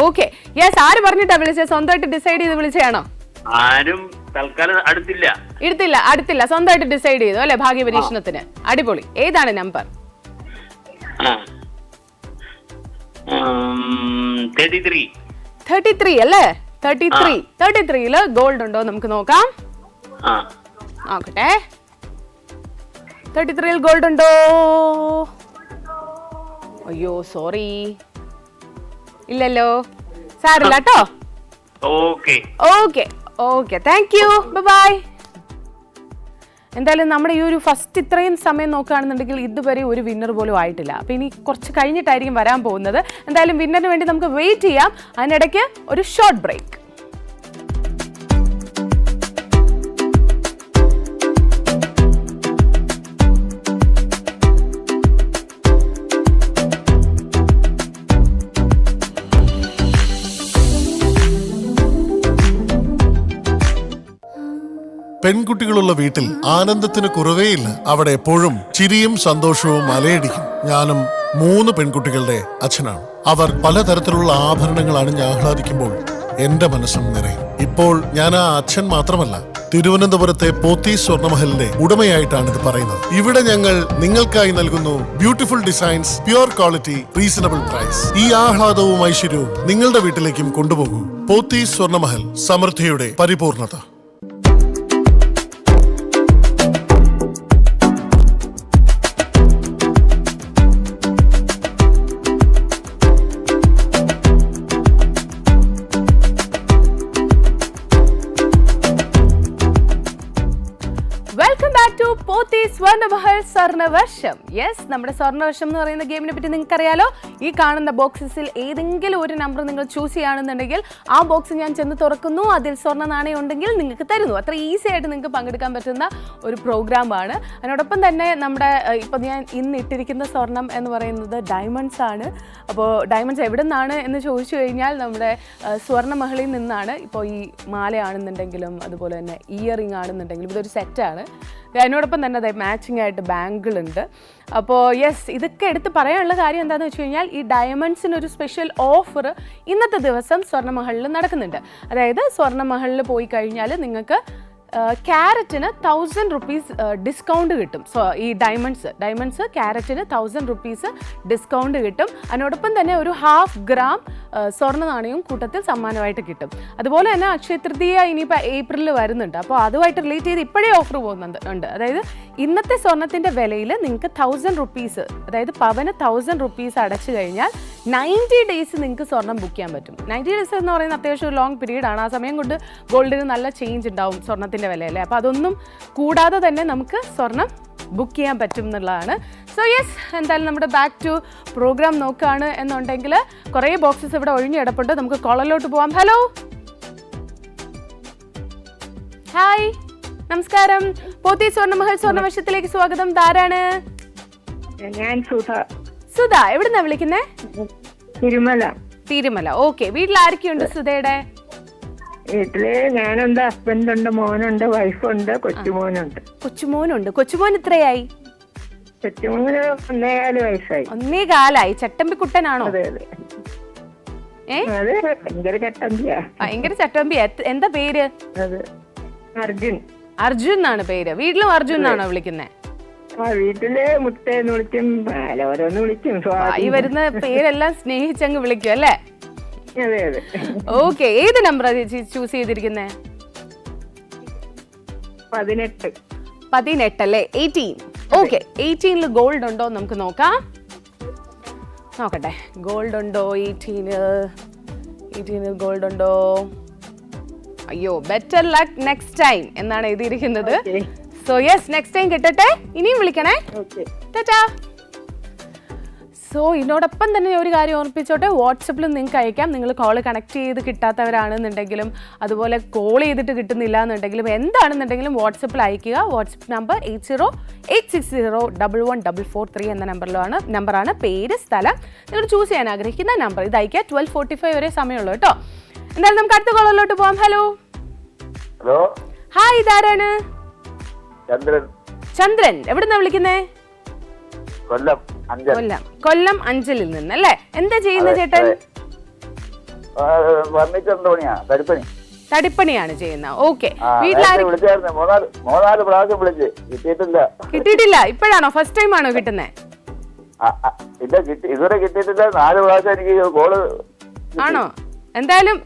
Okay, yes. ആര് പറഞ്ഞിട്ടാ വിളിച്ചത്? സ്വന്തമായിട്ട് ഡിസൈഡ് ചെയ്ത് വിളിച്ചതാണോ? ആരും തൽക്കാലം അടുത്തില്ല, സ്വന്തമായിട്ട് ഡിസൈഡ് ചെയ്തു അല്ലെ? ഭാഗ്യ പരീക്ഷണത്തിന്. അടിപൊളി. ഏതാണ് നമ്പർ? 33 അല്ലേ? 33 ഗോൾഡ് ഉണ്ടോ നമുക്ക് നോക്കാം. നോക്കട്ടെ, 33 ഗോൾഡ് ഉണ്ടോ? അയ്യോ സോറി, ഇല്ലല്ലോ. സാരില്ല കേട്ടോ. Okay, thank you, bye. എന്തായാലും നമ്മുടെ ഈ ഒരു ഫസ്റ്റ് ഇത്രയും സമയം നോക്കുകയാണെന്നുണ്ടെങ്കിൽ ഇതുവരെ ഒരു വിന്നർ പോലും ആയിട്ടില്ല. അപ്പോൾ ഇനി കുറച്ച് കഴിഞ്ഞിട്ടായിരിക്കും വരാൻ പോകുന്നത്. എന്തായാലും വിന്നറിന് വേണ്ടി നമുക്ക് വെയിറ്റ് ചെയ്യാം. അതിനിടയ്ക്ക് ഒരു ഷോർട്ട് ബ്രേക്ക്. പെൺകുട്ടികളുള്ള വീട്ടിൽ ആനന്ദത്തിന് കുറവേയില്ല. അവിടെ എപ്പോഴും ചിരിയും സന്തോഷവും അലയടിക്കും. ഞാനും 3 പെൺകുട്ടികളുടെ അച്ഛനാണ്. അവർ പലതരത്തിലുള്ള ആഭരണങ്ങൾ അണിഞ്ഞ് ആഹ്ലാദിക്കുമ്പോൾ എന്റെ മനസ്സും നിറയും. ഇപ്പോൾ ഞാൻ ആ അച്ഛൻ മാത്രമല്ല, തിരുവനന്തപുരത്തെ പോത്തീസ് സ്വർണ്ണമഹലിന്റെ ഉടമയായിട്ടാണ് ഇത് പറയുന്നത്. ഇവിടെ ഞങ്ങൾ നിങ്ങൾക്കായി നൽകുന്നു beautiful designs, pure quality, reasonable price. ഈ ആഹ്ലാദവും ഐശ്വര്യവും നിങ്ങളുടെ വീട്ടിലേക്കും കൊണ്ടുപോകൂ. പോത്തീസ് സ്വർണ്ണമഹൽ, സമൃദ്ധിയുടെ പരിപൂർണത. സ്വർണ്ണമഹൽ സ്വർണ്ണവർഷം. യെസ്, നമ്മുടെ സ്വർണ്ണവർഷം എന്ന് പറയുന്ന ഗെയിമിനെ പറ്റി നിങ്ങൾക്ക് അറിയാലോ. ഈ കാണുന്ന ബോക്സസിൽ ഏതെങ്കിലും ഒരു നമ്പർ നിങ്ങൾ ചൂസ് ചെയ്യുകയാണെന്നുണ്ടെങ്കിൽ ആ ബോക്സ് ഞാൻ ചെന്ന് തുറക്കുന്നു, അതിൽ സ്വർണ്ണ നാണയം ഉണ്ടെങ്കിൽ നിങ്ങൾക്ക് തരുന്നു. അത്ര ഈസി ആയിട്ട് നിങ്ങൾക്ക് പങ്കെടുക്കാൻ പറ്റുന്ന ഒരു പ്രോഗ്രാമാണ്. അതിനോടൊപ്പം തന്നെ നമ്മുടെ ഇപ്പം ഞാൻ ഇന്ന് ഇട്ടിരിക്കുന്ന സ്വർണം എന്ന് പറയുന്നത് ഡയമണ്ട്സ് ആണ്. അപ്പോൾ ഡയമണ്ട്സ് എവിടെ നിന്നാണ് എന്ന് ചോദിച്ചു കഴിഞ്ഞാൽ നമ്മുടെ സ്വർണ്ണമഹലിൽ നിന്നാണ്. ഇപ്പോൾ ഈ മാലയാണെന്നുണ്ടെങ്കിലും അതുപോലെ തന്നെ ഇയറിംഗ് ആണെന്നുണ്ടെങ്കിലും ഇതൊരു സെറ്റാണ്. അതിനോടൊപ്പം തന്നെ അതായത് മാച്ചിങ് ആയിട്ട് ബാങ്കിളുണ്ട്. അപ്പോൾ യെസ്, ഇതൊക്കെ എടുത്ത് പറയാനുള്ള കാര്യം എന്താണെന്ന് വെച്ച് കഴിഞ്ഞാൽ ഈ ഡയമണ്ട്സിനൊരു സ്പെഷ്യൽ ഓഫർ ഇന്നത്തെ ദിവസം സ്വർണ്ണമഹലിൽ നടക്കുന്നുണ്ട്. അതായത് സ്വർണ്ണമഹലിൽ പോയി കഴിഞ്ഞാൽ നിങ്ങൾക്ക് ക്യാരറ്റിന് 1000 rupees ഡിസ്കൗണ്ട് കിട്ടും. സോ ഈ ഡയമണ്ട്സ് ക്യാരറ്റിന് 1000 rupees ഡിസ്കൗണ്ട് കിട്ടും. അതിനോടൊപ്പം തന്നെ ഒരു 1/2 gram സ്വർണ്ണ നാണയവും കൂട്ടത്തിൽ സമ്മാനമായിട്ട് കിട്ടും. അതുപോലെ തന്നെ അക്ഷയ തൃതീയ ഇനിയിപ്പോൾ ഏപ്രിലിൽ വരുന്നുണ്ട്. അപ്പോൾ അതുമായിട്ട് റിലേറ്റ് ചെയ്ത് ഇപ്പോഴേ ഓഫർ പോകുന്നുണ്ട്. അതായത് ഇന്നത്തെ സ്വർണ്ണത്തിൻ്റെ വിലയിൽ നിങ്ങൾക്ക് 1000 rupees, അതായത് പവന് 1000 rupees അടച്ചു കഴിഞ്ഞാൽ 90 days നിങ്ങൾക്ക് സ്വർണ്ണം ബുക്ക് ചെയ്യാൻ പറ്റും. 90 days എന്ന് പറയുന്നത് അത്യാവശ്യം ഒരു ലോങ് പീരീഡാണ്. ആ സമയം കൊണ്ട് ഗോൾഡിന് നല്ല ചേഞ്ച് ഉണ്ടാവും സ്വർണ്ണത്തിൻ്റെ വിലയല്ലേ. അപ്പോൾ അതൊന്നും കൂടാതെ തന്നെ നമുക്ക് സ്വർണം ബുക്ക് ചെയ്യാൻ പറ്റും എന്നുള്ളതാണ്. സോ യെസ്, എന്തായാലും നമ്മുടെ ബാക്ക് ടു പ്രോഗ്രാം നോക്കുകയാണ് എന്നുണ്ടെങ്കിൽ കുറേ ബോക്സസ് ഇവിടെ ഒഴിഞ്ഞു കിടപ്പുണ്ട്. നമുക്ക് കോളറിലോട്ട് പോവാം. ഹലോ, ഹായ്, നമസ്കാരം. പോത്തീസ് സ്വർണ്ണമഹൽ സ്വർണ്ണവർഷത്തിലേക്ക് സ്വാഗതം. ധാരാണ്? ഞാൻ സുധ. എവിടുന്നാ വിളിക്കുന്നേ? തിരുമല. ഓക്കെ, വീട്ടിൽ ആരൊക്കെയുണ്ട് സുധയുടെ? വീട്ടില് ഞാനുണ്ട്, ഹസ്ബൻഡുണ്ട്, മോനുണ്ട്, വൈഫുണ്ട്, കൊച്ചുമോനുണ്ട്. കൊച്ചുമോൻ എത്രയായി? കൊച്ചുമോന് 1.25 വയസ്സായി. 1.25. ചട്ടമ്പിക്കുട്ടനാണോ? അതെ. ഭയങ്കര ചട്ടമ്പിയാ. ഭയങ്കര ചട്ടമ്പിയാ. എന്താ പേര്? അതെ, അർജുൻ. അർജുൻ എന്നാണ് പേര്. വീട്ടിലും അർജുൻ എന്നാണോ വിളിക്കുന്നത്? വീട്ടില് മുത്തേന്ന് വിളിക്കും, ഓരോന്ന് വിളിക്കും. ഈ വരുന്ന പേരെല്ലാം സ്നേഹിച്ചങ്ങ് വിളിക്കും അല്ലേ? അതെ അതെ. ഓക്കെ, ഏത് നമ്പറാണ് ചേച്ചി ചൂസ് ചെയ്തിരിക്കുന്നേ? 18. 18 അല്ലേ? 18. ഓക്കെ, 18 ഗോൾഡ് ഉണ്ടോ നമുക്ക് നോക്കാം. നോക്കട്ടെ, ഗോൾഡ് ഉണ്ടോ 18 ഗോൾഡ് ഉണ്ടോ? അയ്യോ, ബെറ്റർ ലക്ക് നെക്സ്റ്റ് ടൈം എന്നാണ് എഴുതിയിരിക്കുന്നത്. സോ യെസ്, നെക്സ്റ്റ് ടൈം കിട്ടട്ടെ. ഇനിയും വിളിക്കണേ. ടാറ്റാ. സോ ഇതിനോടൊപ്പം തന്നെ ഒരു കാര്യം ഓർമ്മിപ്പിച്ചോട്ടെ, വാട്സപ്പിലും നിങ്ങൾക്ക് അയക്കാം. നിങ്ങൾ കോൾ കണക്ട് ചെയ്ത് കിട്ടാത്തവരാണെന്നുണ്ടെങ്കിലും അതുപോലെ കോൾ ചെയ്തിട്ട് കിട്ടുന്നില്ല എന്നുണ്ടെങ്കിലും എന്താണെന്നുണ്ടെങ്കിലും വാട്സപ്പിൽ അയക്കുക. വാട്സപ്പ് നമ്പർ 8086601144 എന്ന നമ്പറാണ്. പേര്, സ്ഥലം, നിങ്ങൾ ചൂസ് ചെയ്യാൻ ആഗ്രഹിക്കുന്ന നമ്പർ ഇത് അയക്കുക. 12:45 വരെ സമയമുള്ളൂ കേട്ടോ. എന്തായാലും നമുക്ക് അടുത്ത കോളിലോട്ട് പോവാം. ഹലോ. ഹലോ, ഹായ്, ഇതാരാണ്? ചന്ദ്രൻ. ചന്ദ്രൻ, എവിടുന്നാ വിളിക്കുന്നേ? കൊല്ലം അഞ്ചൽ. കൊല്ലം അഞ്ചലിൽ നിന്ന് അല്ലേ? എന്താ ചെയ്യുന്ന ചേട്ടൻ? ഫർണിച്ചറിന്റെ പണിയാ, തടിപ്പണി. തടിപ്പണിയാണ് ചെയ്യുന്നത്. ഓക്കെ, വിളിച്ചായിരുന്നു, മൂന്നാല് പ്രാവശ്യം വിളിച്ച് കിട്ടിയിട്ടില്ല. ഇപ്പോഴാണോ ഫസ്റ്റ് ടൈം ആണോ കിട്ടുന്നേ? ഇല്ല, ഇതുവരെ കിട്ടിയിട്ടില്ല. 4 പ്രാവശ്യം എനിക്ക് കോള് ആണോ? എന്തായാലും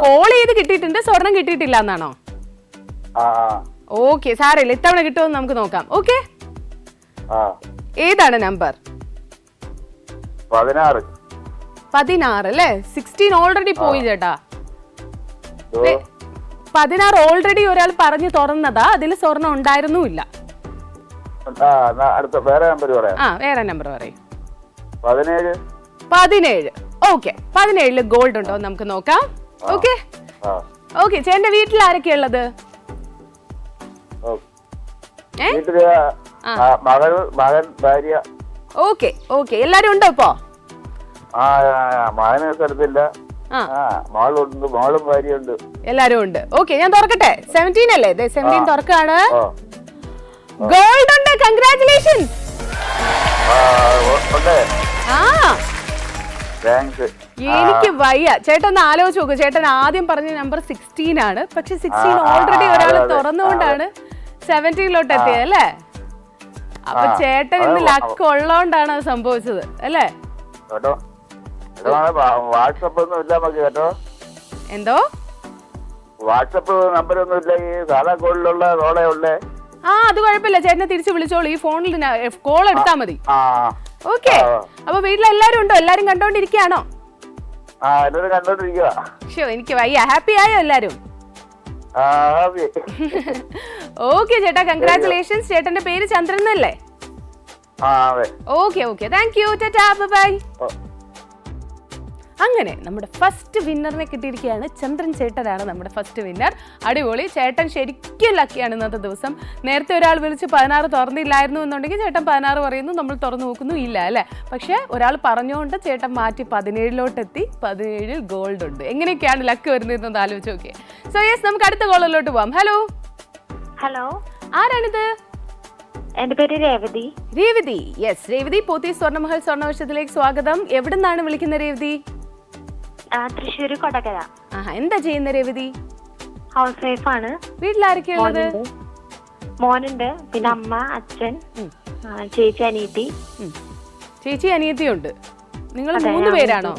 കോൾ ചെയ്ത് കിട്ടിയിട്ടുണ്ട്, സ്വർണം കിട്ടിയിട്ടില്ല എന്നാണോ? ഓക്കെ, സാരമില്ല, ഇത്തവണ കിട്ടുമെന്ന് നമുക്ക് നോക്കാം. ഓക്കെ, ഏതാണ് നമ്പർ? 16 അല്ലേ? 16 ഓൾറെഡി പോയി ചേട്ടാ. 16 ഓൾറെഡി ഒരാൾ പറഞ്ഞു തുറന്നതാ, അതിൽ സ്വർണം ഉണ്ടായിരുന്നില്ല. വേറെ നമ്പർ പറയാം. വേറെ നമ്പർ പറയും. 17. ഓക്കെ, 17 ഗോൾഡ് ഉണ്ടോ നമുക്ക് നോക്കാം. ഓക്കെ ഓക്കെ, ചേട്ടന്റെ വീട്ടിൽ ആരൊക്കെയാ ഉള്ളത്? മകൻ, ഭാര്യ. ഓക്കെ ഓക്കെ, എല്ലാരും ഉണ്ടോ ഇപ്പോ? മകന് സ്ഥലത്തില്ല. മോളും ഭാര്യയുണ്ട്. എല്ലാരും ഉണ്ട്. ഓക്കെ, ഞാൻ തുറക്കട്ടെ. 17 അല്ലേ? 17 തുറക്കാണ്. ഗോൾഡ് ഉണ്ട്. കൺഗ്രാറ്റുലേഷൻസ്. എനിക്ക് വയ്യ ചേട്ടൻ, ഒന്ന് ആലോചിച്ച് നോക്കൂ. ചേട്ടൻ ആദ്യം പറഞ്ഞ നമ്പർ 16 ആണ്, പക്ഷെ 16 ഓൾറെഡി ഒരാൾ തുറന്നുകൊണ്ടാണ് 17 എത്തിയത് അല്ലേ? അപ്പൊ ചേട്ടൻ ഇന്ന് ലക്ക് ഉള്ളതുകൊണ്ടാണ് അത് സംഭവിച്ചത് അല്ലേ? വാട്സപ്പ് ഒന്നും ഇല്ല നമുക്ക് കേട്ടോ. എന്തോ? വാട്സപ്പ് നമ്പർ ഒന്നും ഇല്ല, ഈ സാധാ കോളിലുള്ള കോളേ ഉള്ളേ. അത് കുഴപ്പമില്ല, ചേട്ടനെ തിരിച്ചു വിളിച്ചോളൂ. ഈ ഫോണിൽ കോൾ എടുത്താ മതി. ഓക്കെ, അപ്പൊ വീട്ടിലെല്ലാരും ഉണ്ടോ? എല്ലാരും കണ്ടോണ്ടിരിക്കുകയാണോ? എല്ലാരും കണ്ടോണ്ടിരിക്കുക. എനിക്ക് വയ്യ. ഹാപ്പി ആയോ എല്ലാരും? ഓക്കെ ചേട്ടാ, കൺഗ്രാറ്റുലേഷൻസ്. ചേട്ടന്റെ പേര് ചന്ദ്രൻ എന്നല്ലേ? Okay okay, thank you. Tata, bye. അങ്ങനെ നമ്മുടെ ഫസ്റ്റ് വിന്നറിനെ കിട്ടിയിരിക്കുകയാണ്. ചന്ദ്രൻ ചേട്ടനാണ് നമ്മുടെ ഫസ്റ്റ് വിന്നർ. അടിപൊളി. ചേട്ടൻ ശരിക്കും ലക്കിയാണ് ഇന്നത്തെ ദിവസം. നേരത്തെ ഒരാൾ വിളിച്ച് 16 തുറന്നില്ലായിരുന്നു എന്നുണ്ടെങ്കിൽ ചേട്ടൻ 16 പറയുന്നു, നമ്മൾ തുറന്നു നോക്കുന്നു, ഇല്ല അല്ലേ? പക്ഷേ ഒരാൾ പറഞ്ഞുകൊണ്ട് ചേട്ടൻ മാറ്റി 17 17 ഗോൾഡ് ഉണ്ട്. എങ്ങനെയൊക്കെയാണ് ലക്ക് വരുന്നതെന്ന് ആലോചിച്ച് നോക്കിയേ. സോ യെസ്, നമുക്ക് അടുത്ത കോളിലോട്ട് പോവാം. ഹലോ. ഹലോ, ആരാണിത്? എന്റെ പേര് രേവതി. രേവതി, യെസ്. രേവതി, പോത്തി സ്വർണ്ണമഹൽ സ്വർണ്ണവർഷത്തിലേക്ക് സ്വാഗതം. എവിടെ നിന്നാണ് വിളിക്കുന്നത് രേവതി? തൃശ്ശൂര് കൊടകര. എന്താ ചെയ്യുന്ന രേവതി? ഹൗസ് വൈഫ് ആണ്. വീട്ടിലാരൊക്കെയുള്ളത്? മോനുണ്ട്, പിന്നെ അമ്മ, അച്ഛൻ, ചേച്ചി, അനിയത്തി. ചേച്ചി അനിയത്തിയുണ്ട്. നിങ്ങൾ 3 പേരാണോ?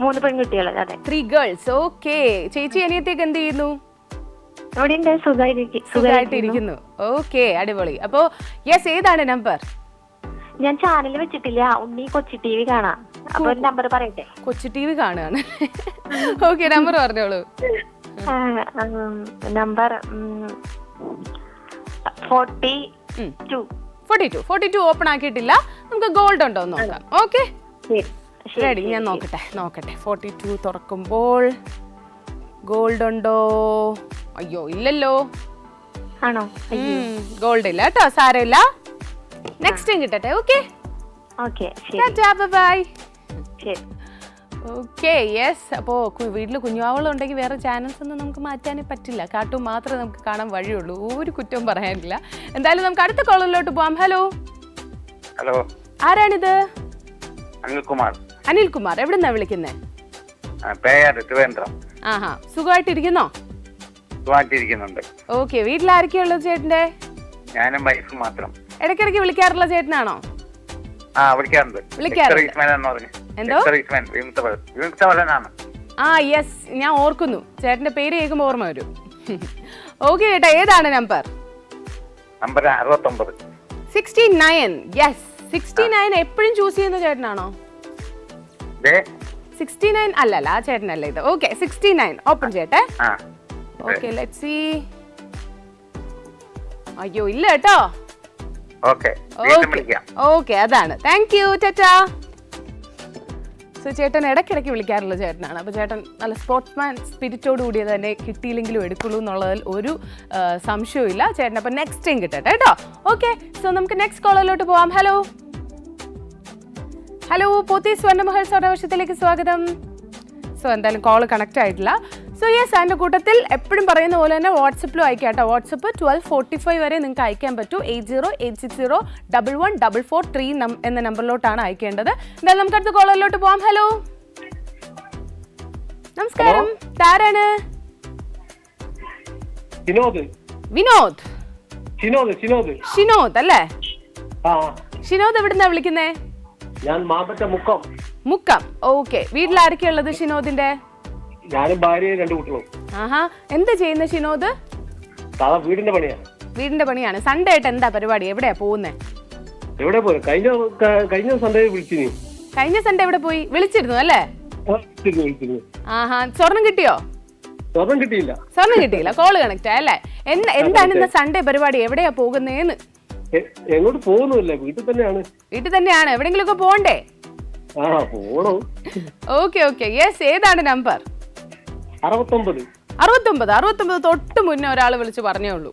3 പെൺകുട്ടികൾ. അതെ, 3 ഗേൾസ്. ഓക്കെ, ചേച്ചി അനിയത്തിയൊക്കെ എന്ത് ചെയ്യുന്നു? ഇവിടെ സുഖമായിട്ടിരിക്കുന്നു. ഓക്കെ, അടിപൊളി. അപ്പോ യെസ്, ഏതാണ് നമ്പർ? ഞാൻ ചാനൽ വെച്ചിട്ടില്ല, ഉണ്ണി കൊച്ചി TV കാണാം. അപ്പൊ ഒരു നമ്പർ പറയട്ടെ. കൊച്ചി TV കാണുകയാണ്. ഓക്കെ, നമ്പർ പറഞ്ഞോളൂ. നമ്പർ 42 ഓപ്പൺ ആക്കിയിട്ടില്ല. നമുക്ക് ഗോൾഡ് ഉണ്ടോ എന്ന് നോക്കാം. Okay, ready. ഞാൻ നോക്കട്ടെ 42 തുറക്കുമ്പോൾ ഗോൾഡ് ഉണ്ടോ? അയ്യോ, ഇല്ലല്ലോ. ആണോ? ഗോൾഡ് ഇല്ല കേട്ടോ. സാരമില്ല, നെക്സ്റ്റ് ടൈം കിട്ടട്ടെ. Okay okay, bye. Okay, yes. അപ്പോൾ വീട്ടിൽ കുഞ്ഞുവാവുകളുണ്ടെങ്കിൽ വേറെ ചാനൽസ് ഒന്നും നമുക്ക് മാറ്റാനേ പറ്റില്ല. കാർട്ടൂൺ മാത്രമേ നമുക്ക് കാണാൻ വഴിയുള്ളൂ. ഒരു കുറ്റവും പറയാനില്ല. എന്തായാലും നമുക്ക് അടുത്ത കോളിലോട്ട് പോവാം. ഹലോ. ഹലോ, ആരാണിത്? അനിൽകുമാർ. എവിടെ നിന്നാ വിളിക്കുന്നേ? ട്രിവാൻഡ്രം. സുഖമായിട്ടിരിക്കുന്നോ? മാറ്റിയിരിക്കുന്നുണ്ട്. ഓക്കെ, വീട്ടിലാരൊക്കെയുള്ളത് ചേട്ടന്റെ? ഞാനും വൈഫും മാത്രം. ഇടയ്ക്കിടയ്ക്ക് വിളിക്കാറുള്ള ചേട്ടനാണോ? വിളിക്കാറുണ്ട്. എന്തോ? വിമുക്തഭടനാണ്. യെസ്, ഞാൻ ഓർക്കുന്നു. ചേട്ടന്റെ പേര് കേൾക്കുമ്പോൾ ഓർമ്മ വരും. ഓക്കെ ചേട്ടാ, ഏതാണ് നമ്പർ? നമ്പർ 69. 69. യെസ്, 69 എപ്പോഴും ചൂസ് ചെയ്യുന്ന ചേട്ടനാണോ? 69 അല്ലല്ല, ആ ചേട്ടനല്ല ഇത്. ഓക്കെ, 69 ഓപ്പൺ ചെയ്യട്ടെ. Okay, let's see. അയ്യോ ഇല്ല കേട്ടോ. ഓക്കെ, അതാണ്. Thank you, Tata. സോ ചേട്ടൻ ഇടയ്ക്കിടയ്ക്ക് വിളിക്കാറുള്ള ചേട്ടനാണ്. അപ്പോൾ ചേട്ടൻ നല്ല സ്പോർട്സ്മാൻ സ്പിരിറ്റോട് കൂടി തന്നെ കിട്ടിയില്ലെങ്കിലും എടുക്കുള്ളൂ എന്നുള്ളതിൽ ഒരു സംശയവും ഇല്ല ചേട്ടൻ. അപ്പോൾ നെക്സ്റ്റ് ടൈം കിട്ടട്ടെ കേട്ടോ. ഓക്കെ, സോ നമുക്ക് നെക്സ്റ്റ് കോളറിലോട്ട് പോവാം. ഹലോ ഹലോ, പോത്തി സ്വർണ്ണമഹൽ സ്വർണ്ണവർഷത്തിലേക്ക് സ്വാഗതം. സോ എന്തായാലും കോൾ കണക്ട് ആയിട്ടില്ല. സോ യെസ്, അതിൻ്റെ കൂട്ടത്തിൽ എപ്പോഴും പറയുന്ന പോലെ തന്നെ വാട്സപ്പിലും അയക്കാം കേട്ടോ. വാട്സപ്പ് 1245 വരെ നിങ്ങൾക്ക് അയക്കാൻ പറ്റൂ. 8086014443 എന്ന നമ്പറിലോട്ടാണ് അയക്കേണ്ടത്. എന്തായാലും നമുക്ക് അടുത്ത കോളറിലോട്ട് പോവാം. ഹലോ, നമസ്കാരം. ആരാണ്? വിനോദ്. ഷിനോദ് അല്ലേ? ഷിനോദ് എവിടുന്നാ വിളിക്കുന്നേ? ഞാൻ മാമ്പറ്റ മുക്കം. മുക്കം. ഓക്കെ, വീട്ടിലാരൊക്കെയുള്ളത് ഷിനോദിന്റെ? ഞാനും ഭാര്യയും 2 കുട്ടികളും. ആഹാ, എന്താ ചെയ്യുന്നത് ഷിനോദ്? വീടിന്റെ പണിയാണ്. വീടിന്റെ പണിയാണ്. സൺഡേ ആയിട്ട് എന്താ പരിപാടി? എവിടെയാ പോകുന്നേ? എവിടെ പോയി? കഴിഞ്ഞ സൺഡേ വിളിച്ചിനി. കഴിഞ്ഞ സൺഡേ എവിടെ പോയി? വിളിച്ചിരുന്നു അല്ലേ? വിളിച്ചിരുന്നു. ആഹാ, സ്വർണം കിട്ടിയോ? സ്വർണം കിട്ടിയില്ല. സ്വർണം കിട്ടിയില്ല. കോള് കണക്ട് അല്ലേ? എന്താണ് ഇന്ന് സൺഡേ പരിപാടി? എവിടെയാ പോകുന്നേന്ന്? എങ്ങോട്ട് പോകുന്നില്ല, വീട്ടിൽ തന്നെയാണ്. വീട്ടിൽ തന്നെയാണ്. എവിടെങ്കിലും ഒക്കെ പോണ്ടേ? പോണോ. Okay okay, yes. ഏതാണ് നമ്പർ? 69. 69 തൊട്ട് മുന്നേ ഒരാൾ വിളിച്ച് പറഞ്ഞേ ഉള്ളൂ.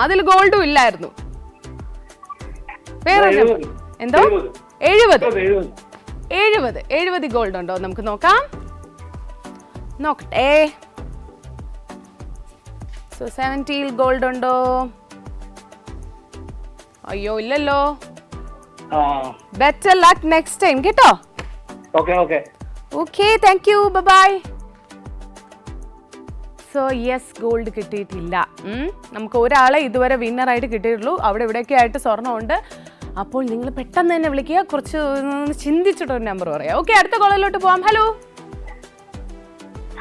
അതിൽ ഗോൾഡും ഇല്ലായിരുന്നു. വേറെ എന്തോ? 70 ഗോൾഡ് ഉണ്ടോ? നമുക്ക് നോക്കാം. നോക്കട്ടെ. സോ 70 ഗോൾഡ് ഉണ്ടോ? അയ്യോ ഇല്ലല്ലോ. ബെറ്റർ ലക്ക് നെക്സ്റ്റ് ടൈം കേട്ടോ. Okay, thank you, bye. So yes, gold കിട്ടിയിട്ടില്ല. നമുക്ക് ഒരാളെ ഇതുവരെ വിന്നറായിട്ട് കിട്ടിയിട്ടുള്ളൂ. അവിടെ ഇവിടെയൊക്കെ ആയിട്ട് സ്വർണ്ണമുണ്ട്. അപ്പോൾ നിങ്ങൾ പെട്ടെന്ന് തന്നെ വിളിക്കുക. കുറച്ച് ചിന്തിച്ചിട്ടൊരു നമ്പർ പറയാം. ഓക്കെ, അടുത്ത കോളിലോട്ട് പോവാം. ഹലോ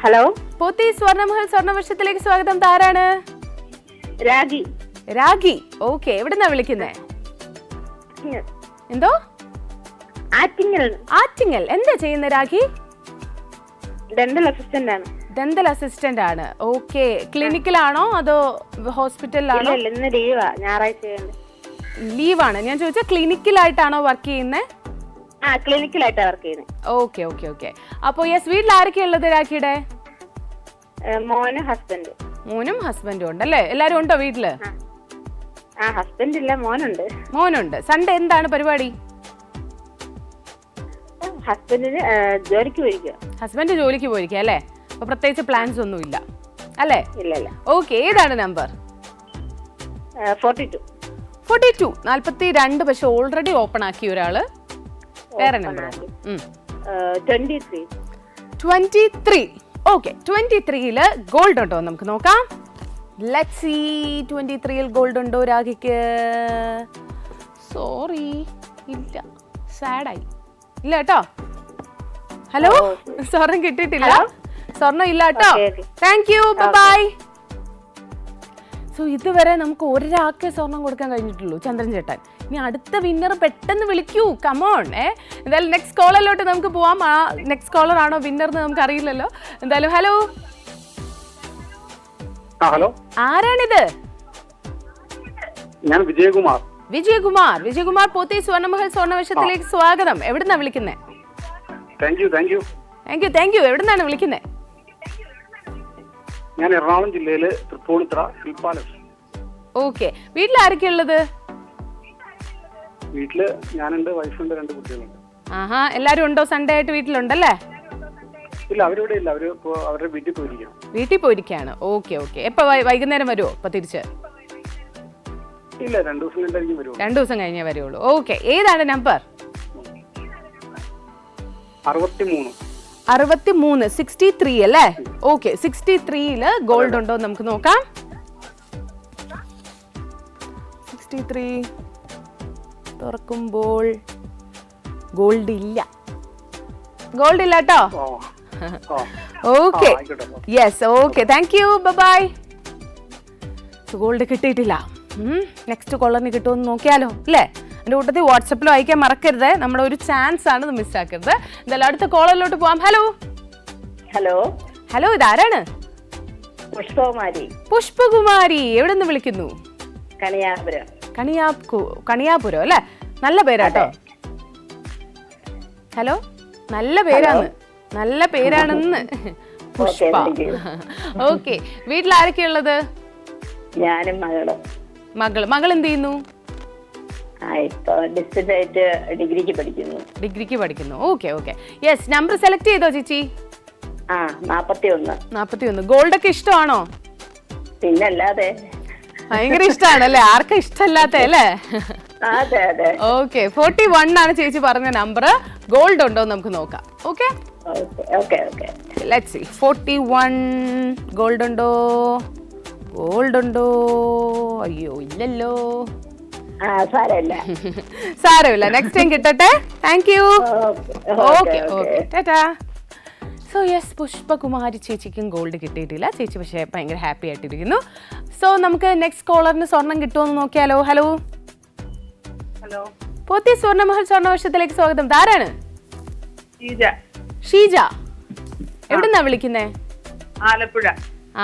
ഹലോ, പോത്തി സ്വർണ്ണമഹൽ സ്വർണ്ണവർഷത്തിലേക്ക് സ്വാഗതം. ആരാണ്? രാഗി. ഓക്കെ, എവിടുന്നാ വിളിക്കുന്നേ? എന്തോ? ആറ്റിങ്ങൽ. എന്താ ചെയ്യുന്ന രാഗി? ഡെന്റൽ അസിസ്റ്റന്റ് ആണ്. ഓക്കെ, ക്ലിനിക്കിലാണോ അതോ ഹോസ്പിറ്റലിലാണോ? ലീവാണ്. ഞാൻ ചോദിച്ചാൽ ക്ലിനിക്കിലായിട്ടാണോ വർക്ക് ചെയ്യുന്നത്? ക്ലിനിക്കിലായിട്ടാണ് വർക്ക് ചെയ്യുന്നത്. Okay okay okay. അപ്പോൾ യെസ്, വീട്ടിൽ ആരൊക്കെയാ ഉള്ളത് രാഖിയുടെ? മോനും ഹസ്ബൻഡും ഉണ്ടല്ലേ? എല്ലാരും ഉണ്ടോ വീട്ടില്? ഹസ്ബൻഡ് ഇല്ല, മോനുണ്ട്. സൺഡേ എന്താണ് പരിപാടി? ഹസ്ബൻഡ് ജോലിക്ക് പോയിരിക്കുക അല്ലേ? അപ്പൊ പ്രത്യേകിച്ച് പ്ലാൻസ് ഒന്നും ഇല്ല അല്ലേ? ഓക്കെ, ഏതാണ് നമ്പർ? 42. 42. പക്ഷെ ഓൾറെഡി ഓപ്പൺ ആക്കി ഒരാള്. വേറെ നമ്പർ? 23. ഓക്കെ, 23 ഗോൾഡ് ഉണ്ടോ? നമുക്ക് നോക്കാം. Let's see. 23 ഗോൾഡ് ഉണ്ടോ രാഖിക്ക്? സോറി, ഇല്ല. സാഡായി. ഇല്ല കേട്ടോ. ഹലോ, സ്വർണം കിട്ടിയിട്ടില്ല. സ്വർണം ഇല്ല കേട്ടോ. Thank you, bye. സോ ഇതുവരെ നമുക്ക് ഒരാൾക്ക് സ്വർണം കൊടുക്കാൻ കഴിഞ്ഞിട്ടുള്ളൂ, ചന്ദ്രൻ ചേട്ടൻ. ഇനി അടുത്ത വിന്നർ പെട്ടെന്ന് വിളിക്കൂ, കമോൺ. എന്തായാലും നെക്സ്റ്റ് കോളറിലോട്ട് നമുക്ക് പോവാം. ആ നെക്സ്റ്റ് കോളർ ആണോ വിന്നർ എന്ന് നമുക്ക് അറിയില്ലല്ലോ. എന്തായാലും ഹലോ, ആരാണിത്? ഞാൻ വിജയകുമാർ. പോത്തി സ്വർണ്ണമഹൽ സ്വർണ്ണവർഷത്തിലേക്ക് സ്വാഗതം. എവിടുന്നാ വിളിക്കുന്നേ? Thank you. എവിടുന്നാണ് വിളിക്കുന്നേ? ഞാൻ എറണാകുളം ജില്ലയിലെ തൃപ്പൂണിത്തുറ ഹിൽപാലസ്. ഓക്കെ, വീട്ടിൽ ആരൊക്കെയാ ഉള്ളത്? വീട്ടില് ഞാനുണ്ട്, വൈഫുണ്ട്, 2 കുട്ടികളുണ്ട്. ആഹാ, എല്ലാരും ഉണ്ടോ? സൺഡേ ആയിട്ട് വീട്ടിലുണ്ടല്ലേ? ഇല്ല, അവരിവിടെ ഇല്ല. അവരുടെ വീട്ടിൽ പോയിരിക്കുകയാണ്. ഓക്കെ. എപ്പോ വൈകുന്നേരം വരുമോ? ഇപ്പൊ തിരിച്ച്? ഇല്ല, 2 ദിവസം കഴിഞ്ഞായിരിക്കും വരുള്ളൂ. 2 ദിവസം കഴിഞ്ഞേ വരുള്ളൂ. ഓക്കെ, ഏതാണ് നമ്പർ? 63. 63, 63 അല്ലേ? ഓക്കെ, 63-ല് ഗോൾഡ് ഉണ്ടോ നമുക്ക് നോക്കാം. 63 തുറക്കുമ്പോൾ ഗോൾഡ് ഇല്ല. ഗോൾഡ് ഇല്ല കേട്ടോ. Okay, yes, okay, thank you, bye. Gold കിട്ടിയിട്ടില്ല. നെക്സ്റ്റ് കോളറിന് കിട്ടുമെന്ന് നോക്കിയാലോ അല്ലേ? എൻ്റെ കൂട്ടത്തിൽ വാട്സപ്പിൽ അയക്കാൻ മറക്കരുത്. നമ്മുടെ ഒരു ചാൻസ് ആണ്, ഇത് മിസ്സാക്കരുത്. എന്തായാലും അടുത്ത കോളറിലോട്ട് പോവാം. ഹലോ ഹലോ ഹലോ, ഇതാരാണ്? പുഷ്പകുമാരി, പുഷ്പകുമാരി. എവിടെ നിന്ന് വിളിക്കുന്നു? കണിയാപുരം. കണിയാപുരം അല്ലേ? നല്ല പേരാട്ടോ. ഹലോ, നല്ല പേരാണ്, നല്ല പേരാണെന്ന്. പുഷ്പ. ഓക്കെ, വീട്ടിൽ ആരൊക്കെയുള്ളത്? ഞാനും മകളും. മകൾ എന്ത് ചെയ്യുന്നു? ഇപ്പൊ ഡിസ്റ്റന്റ് ആയിട്ട് ഡിഗ്രിക്ക് പഠിക്കുന്നു. Okay okay, yes. Number select ചെയ്തോ ചേച്ചി? 41. ഗോൾഡ് ഒക്കെ ഇഷ്ടമാണോ? പിന്നല്ലാതെ ഭയങ്കര ഇഷ്ടമാണല്ലേ? ആർക്കാ ഇഷ്ടമല്ലാത്ത അല്ലേ? അതെ അതെ. ഓക്കെ, 41 ആണ് ചേച്ചി പറഞ്ഞ നമ്പർ. ഗോൾഡ് ഉണ്ടോ നമുക്ക് നോക്കാം. Okay okay okay, let's see. 41 gold ഉണ്ടോ? അയ്യോ, ഇല്ലല്ലോ. സാരമില്ല, നെക്സ്റ്റ് ടൈം കിട്ടട്ടെ. Thank you. Okay okay, tata. So yes, Pushpakumari ചേച്ചിക്കും ഗോൾഡ് കിട്ടിയിട്ടില്ല. ചേച്ചി പക്ഷേ ഭയങ്കര ഹാപ്പി ആയിട്ടിരിക്കുന്നു. സോ നമുക്ക് നെക്സ്റ്റ് കോളറിന് സ്വർണം കിട്ടുമെന്ന് നോക്കിയാലോ. ഹലോ ഹലോ, പോത്തി സ്വർണ്ണമഹൽ സ്വർണ്ണവർഷത്തിലേക്ക് സ്വാഗതം. ആരാണ്? ഷീജ. എവിടുന്നാ വിളിക്കുന്നേ? ആലപ്പുഴ.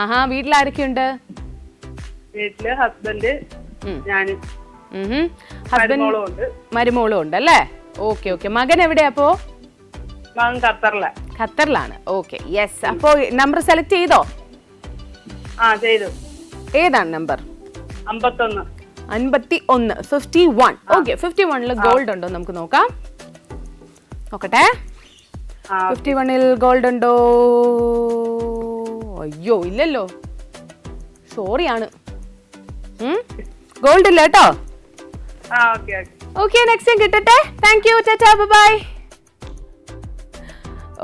ആഹാ, വീട്ടിൽ ആരൊക്കെയുണ്ട്? വീട്ടില് ഹസ്ബൻഡ്, ഞാനും, മരുമോളും ഉണ്ട് അല്ലേ? Okay okay. മകൻ എവിടെയാ അപ്പോ? മകൻ ഖത്തറിലാണ്. Okay, yes. അപ്പോ നമ്പർ സെലക്ട് ചെയ്തോ? ചെയ്തു. ഏതാണ് നമ്പർ? 51. 51. ഓക്കെ, 51-ല് ഗോൾഡ് ഉണ്ടോ നമുക്ക് നോക്കാം. നോക്കട്ടെ. 51-ൽ ഗോൾഡ് ഉണ്ടോ? അയ്യോ, ഇല്ലല്ലോ. സോറിയാണ്, ഗോൾഡ് ഇല്ല കേട്ടോ. ഓക്കെ, നെക്സ്റ്റ് ടൈം കിട്ടട്ടെ. Thank you, tata, bye.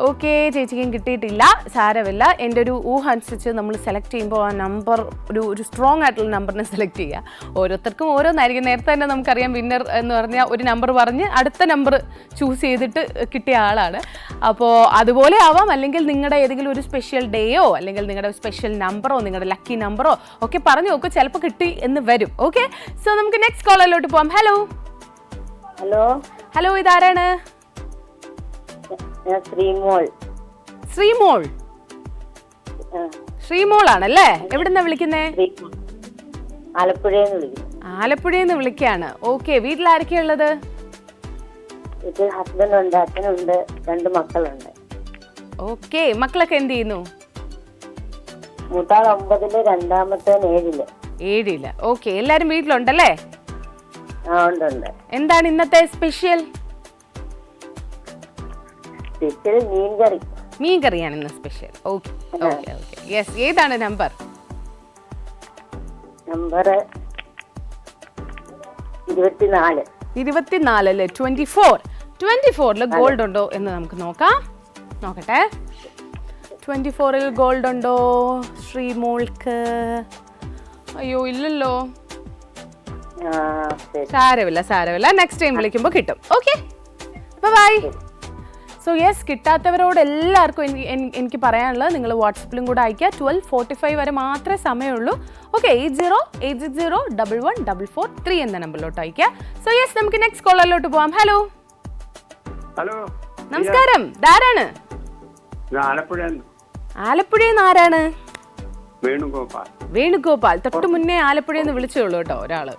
Okay, ചേച്ചിക്കും കിട്ടിയിട്ടില്ല. സാരമില്ല. എൻ്റെ ഒരു ഊഹം അനുസരിച്ച് നമ്മൾ സെലക്ട് ചെയ്യുമ്പോൾ ആ നമ്പർ ഒരു സ്ട്രോങ് ആയിട്ടുള്ള നമ്പറിനെ സെലക്ട് ചെയ്യുക. ഓരോരുത്തർക്കും ഓരോന്നായിരിക്കും. നേരത്തെ തന്നെ നമുക്കറിയാം, വിന്നർ എന്ന് പറഞ്ഞാൽ ഒരു നമ്പർ പറഞ്ഞ് അടുത്ത നമ്പർ ചൂസ് ചെയ്തിട്ട് കിട്ടിയ ആളാണ്. അപ്പോൾ അതുപോലെ ആവാം. അല്ലെങ്കിൽ നിങ്ങളുടെ ഏതെങ്കിലും ഒരു സ്പെഷ്യൽ ഡേയോ അല്ലെങ്കിൽ നിങ്ങളുടെ സ്പെഷ്യൽ നമ്പറോ നിങ്ങളുടെ ലക്കി നമ്പറോ ഒക്കെ പറഞ്ഞു നോക്കുക, ചിലപ്പോൾ കിട്ടി എന്ന് വരും. ഓക്കെ, സോ നമുക്ക് നെക്സ്റ്റ് കോളറിലോട്ട് പോവാം. ഹലോ ഹലോ, ഇതാരാണ്? ശ്രീമോൾ ആണല്ലേ? എവിടുന്നാ വിളിക്കുന്നേ? ആലപ്പുഴന്ന് വിളിക്കാണ്. ഓക്കെ, വീട്ടിൽ ആരൊക്കെയാ ഉള്ളത്? ഹസ്ബൻഡ് ഉണ്ട്, അച്ഛനുണ്ട്, 2 മക്കളുണ്ട്. ഓക്കെ, മക്കളൊക്കെ എന്ത് ചെയ്യുന്നു? മൂത്താൾ 9-ല്, രണ്ടാമത്തെ 7-ല്. ഓക്കെ, എല്ലാരും വീട്ടിലുണ്ടല്ലേ? ഉണ്ട്. എന്താണ് ഇന്നത്തെ സ്പെഷ്യൽ? മീൻകറിയാണ് ഇന്ന് special. Okay okay okay, yes. ഏതാണ് നമ്പർ? നമ്പർ 24. 24 അല്ലേ? 24-ല് ഗോൾഡ് ഉണ്ടോ എന്ന് നമുക്ക് നോക്കട്ടെ. 24-ൽ ഗോൾഡ് ഉണ്ടോ ശ്രീമോൾക്ക്? അയ്യോ, ഇല്ലല്ലോ. സാരമില്ല, നെക്സ്റ്റ് ടൈം വിളിക്കുമ്പോൾ കിട്ടും. Okay, bye. സോ യെസ്, കിട്ടാത്തവരോട് എല്ലാവർക്കും എനിക്ക് പറയാനുള്ളത്, നിങ്ങൾ വാട്സപ്പിലും കൂടെ അയക്കുക. 12:45 വരെ മാത്രമേ സമയമുള്ളൂ. ഓക്കെ, 8080114443 എന്ന നമ്പറിലോട്ട് അയക്കുക. സോ യെസ്, നമുക്ക് നെക്സ്റ്റ് കോളറിലോട്ട് പോവാം. ഹലോ നമസ്കാരം, ധാരാണ്? ആലപ്പുഴന്ന് ആരാണ്? വേണുഗോപാൽ. തൊട്ട് മുന്നേ ആലപ്പുഴന്ന് വിളിച്ചോളൂ കേട്ടോ ഒരാള്.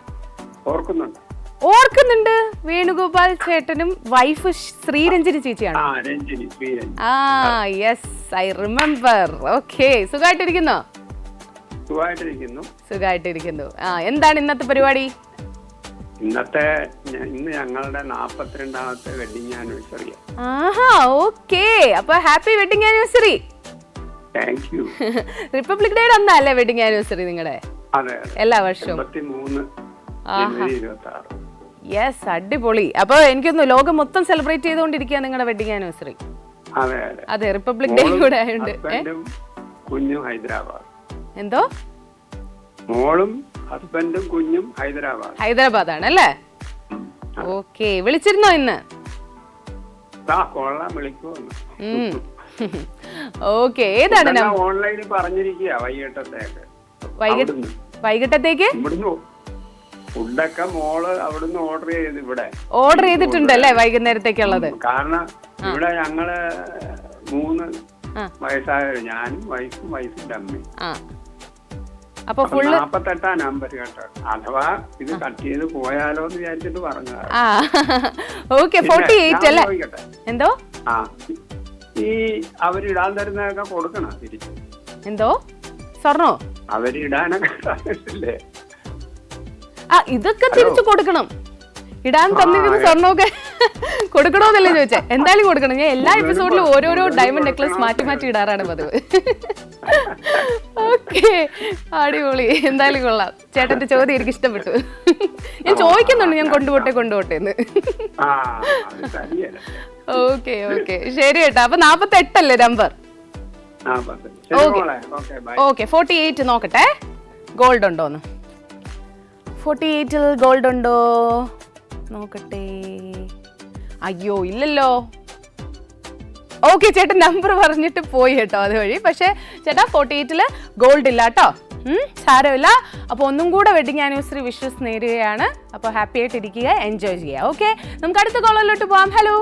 ഓർക്കുന്നുണ്ട്. വേണുഗോപാൽ ചേട്ടനും വൈഫ് ശ്രീരഞ്ജനി ചേച്ചിയാണ്. Yes, I remember. ഓക്കെ, സുഖമായിട്ടിരിക്കുന്നു? എന്താണ് ഇന്നത്തെ പരിപാടി? ഇന്ന് ഞങ്ങളുടെ 42ാമത്തെ വെഡിങ് ആനിവേഴ്സറി. ആഹാ, ഓക്കെ. അപ്പൊ happy wedding anniversary. Thank you. Republic ഡേയുടെ അന്നല്ലേ വെഡിങ് ആനിവേഴ്സറി നിങ്ങളുടെ? അതെ, എല്ലാ വർഷവും. 23 ജനുവരി 26. യെസ്, അടിപൊളി. അപ്പൊ എനിക്കൊന്ന് ലോകം മൊത്തം സെലിബ്രേറ്റ് ചെയ്തുകൊണ്ടിരിക്കുക നിങ്ങളുടെ വെഡിങ് ആനിവേഴ്സറി. അതെ അതെ. അതെ, റിപ്പബ്ലിക് ഡേ കൂടെ ആയതുകൊണ്ട്. ഹസ്ബൻഡും കുഞ്ഞും ഹൈദരാബാദ്. എന്തോ? മോളും ഹസ്ബൻഡും കുഞ്ഞും ഹൈദരാബാദ്. ഹൈദരാബാദ് ആണല്ലേ? ഓക്കെ, വിളിച്ചിരുന്നോ ഇന്ന്? കൊള്ളാൻ വിളിക്കുമെന്ന്. ഓക്കെ, ഏതാണ് ഓൺലൈനിൽ പറഞ്ഞിരിക്കുക വൈകിട്ടത്തേക്ക് ഇവിടുന്ന് ഫുഡൊക്കെ മോള് അവിടുന്ന് ഓർഡർ ചെയ്തിട്ടുണ്ടല്ലേ വൈകുന്നേരത്തേക്കുള്ളത്? കാരണം ഇവിടെ ഞങ്ങള് 3 വയസ്സായ ഞാനും വയസ്സിന്റെ അമ്മയും. അപ്പൊ ഫുള്ള് 48 നമ്പർ കേട്ടോ. അഥവാ ഇത് കട്ട് ചെയ്ത് പോയാലോ എന്ന് വിചാരിച്ചിട്ട് പറഞ്ഞതാണ്. ഓക്കെ, 48 അല്ലേ? എന്തോ ഈ അവരിടാൻ തരുന്നതൊക്കെ കൊടുക്കണം തിരിച്ച്. എന്തോ സ്വർണ്ണോ അവരിടാനൊക്കെ ഇതൊക്കെ തിരിച്ചു കൊടുക്കണം. ഇടാൻ തന്നിരിക്കുന്ന സ്വർണ്ണമൊക്കെ കൊടുക്കണോന്നല്ലേ ചോദിച്ചേ? എന്തായാലും കൊടുക്കണം. ഞാൻ എല്ലാ എപ്പിസോഡിലും ഓരോരോ ഡയമണ്ട് നെക്ലസ് മാറ്റി മാറ്റി ഇടാറാണ് പതിവ്. ഓക്കെ, അടിപൊളി. എന്തായാലും കൊള്ളാം. ചേട്ടന്റെ ചോദ്യം എനിക്ക് ഇഷ്ടപ്പെട്ടു. ഞാൻ ചോദിക്കുന്നുണ്ട്, ഞാൻ കൊണ്ടുപോട്ടെ എന്ന്. ഓക്കെ ഓക്കെ, ശരി കേട്ടോ. അപ്പൊ 48 അല്ലേ നമ്പർ? ഓക്കെ, 48 നോക്കട്ടെ ഗോൾഡ് ഉണ്ടോന്ന്. 48ൽ ഗോൾഡ് ഉണ്ടോ നോക്കട്ടെ. അയ്യോ, ഇല്ലല്ലോ. ഓക്കെ, ചേട്ടൻ നമ്പർ പറഞ്ഞിട്ട് പോയി കേട്ടോ അതുവഴി. പക്ഷെ ചേട്ടാ 48ല് ഗോൾഡ് ഇല്ല കേട്ടോ. സാരമില്ല. അപ്പോൾ ഒന്നും കൂടെ വെഡിങ് ആനിവേഴ്സറി വിഷസ് നേരുകയാണ്. അപ്പോൾ ഹാപ്പി ആയിട്ട് ഇരിക്കുക, എൻജോയ് ചെയ്യുക. ഓക്കെ, നമുക്ക് അടുത്ത കോളിലോട്ട് പോവാം. ഹലോ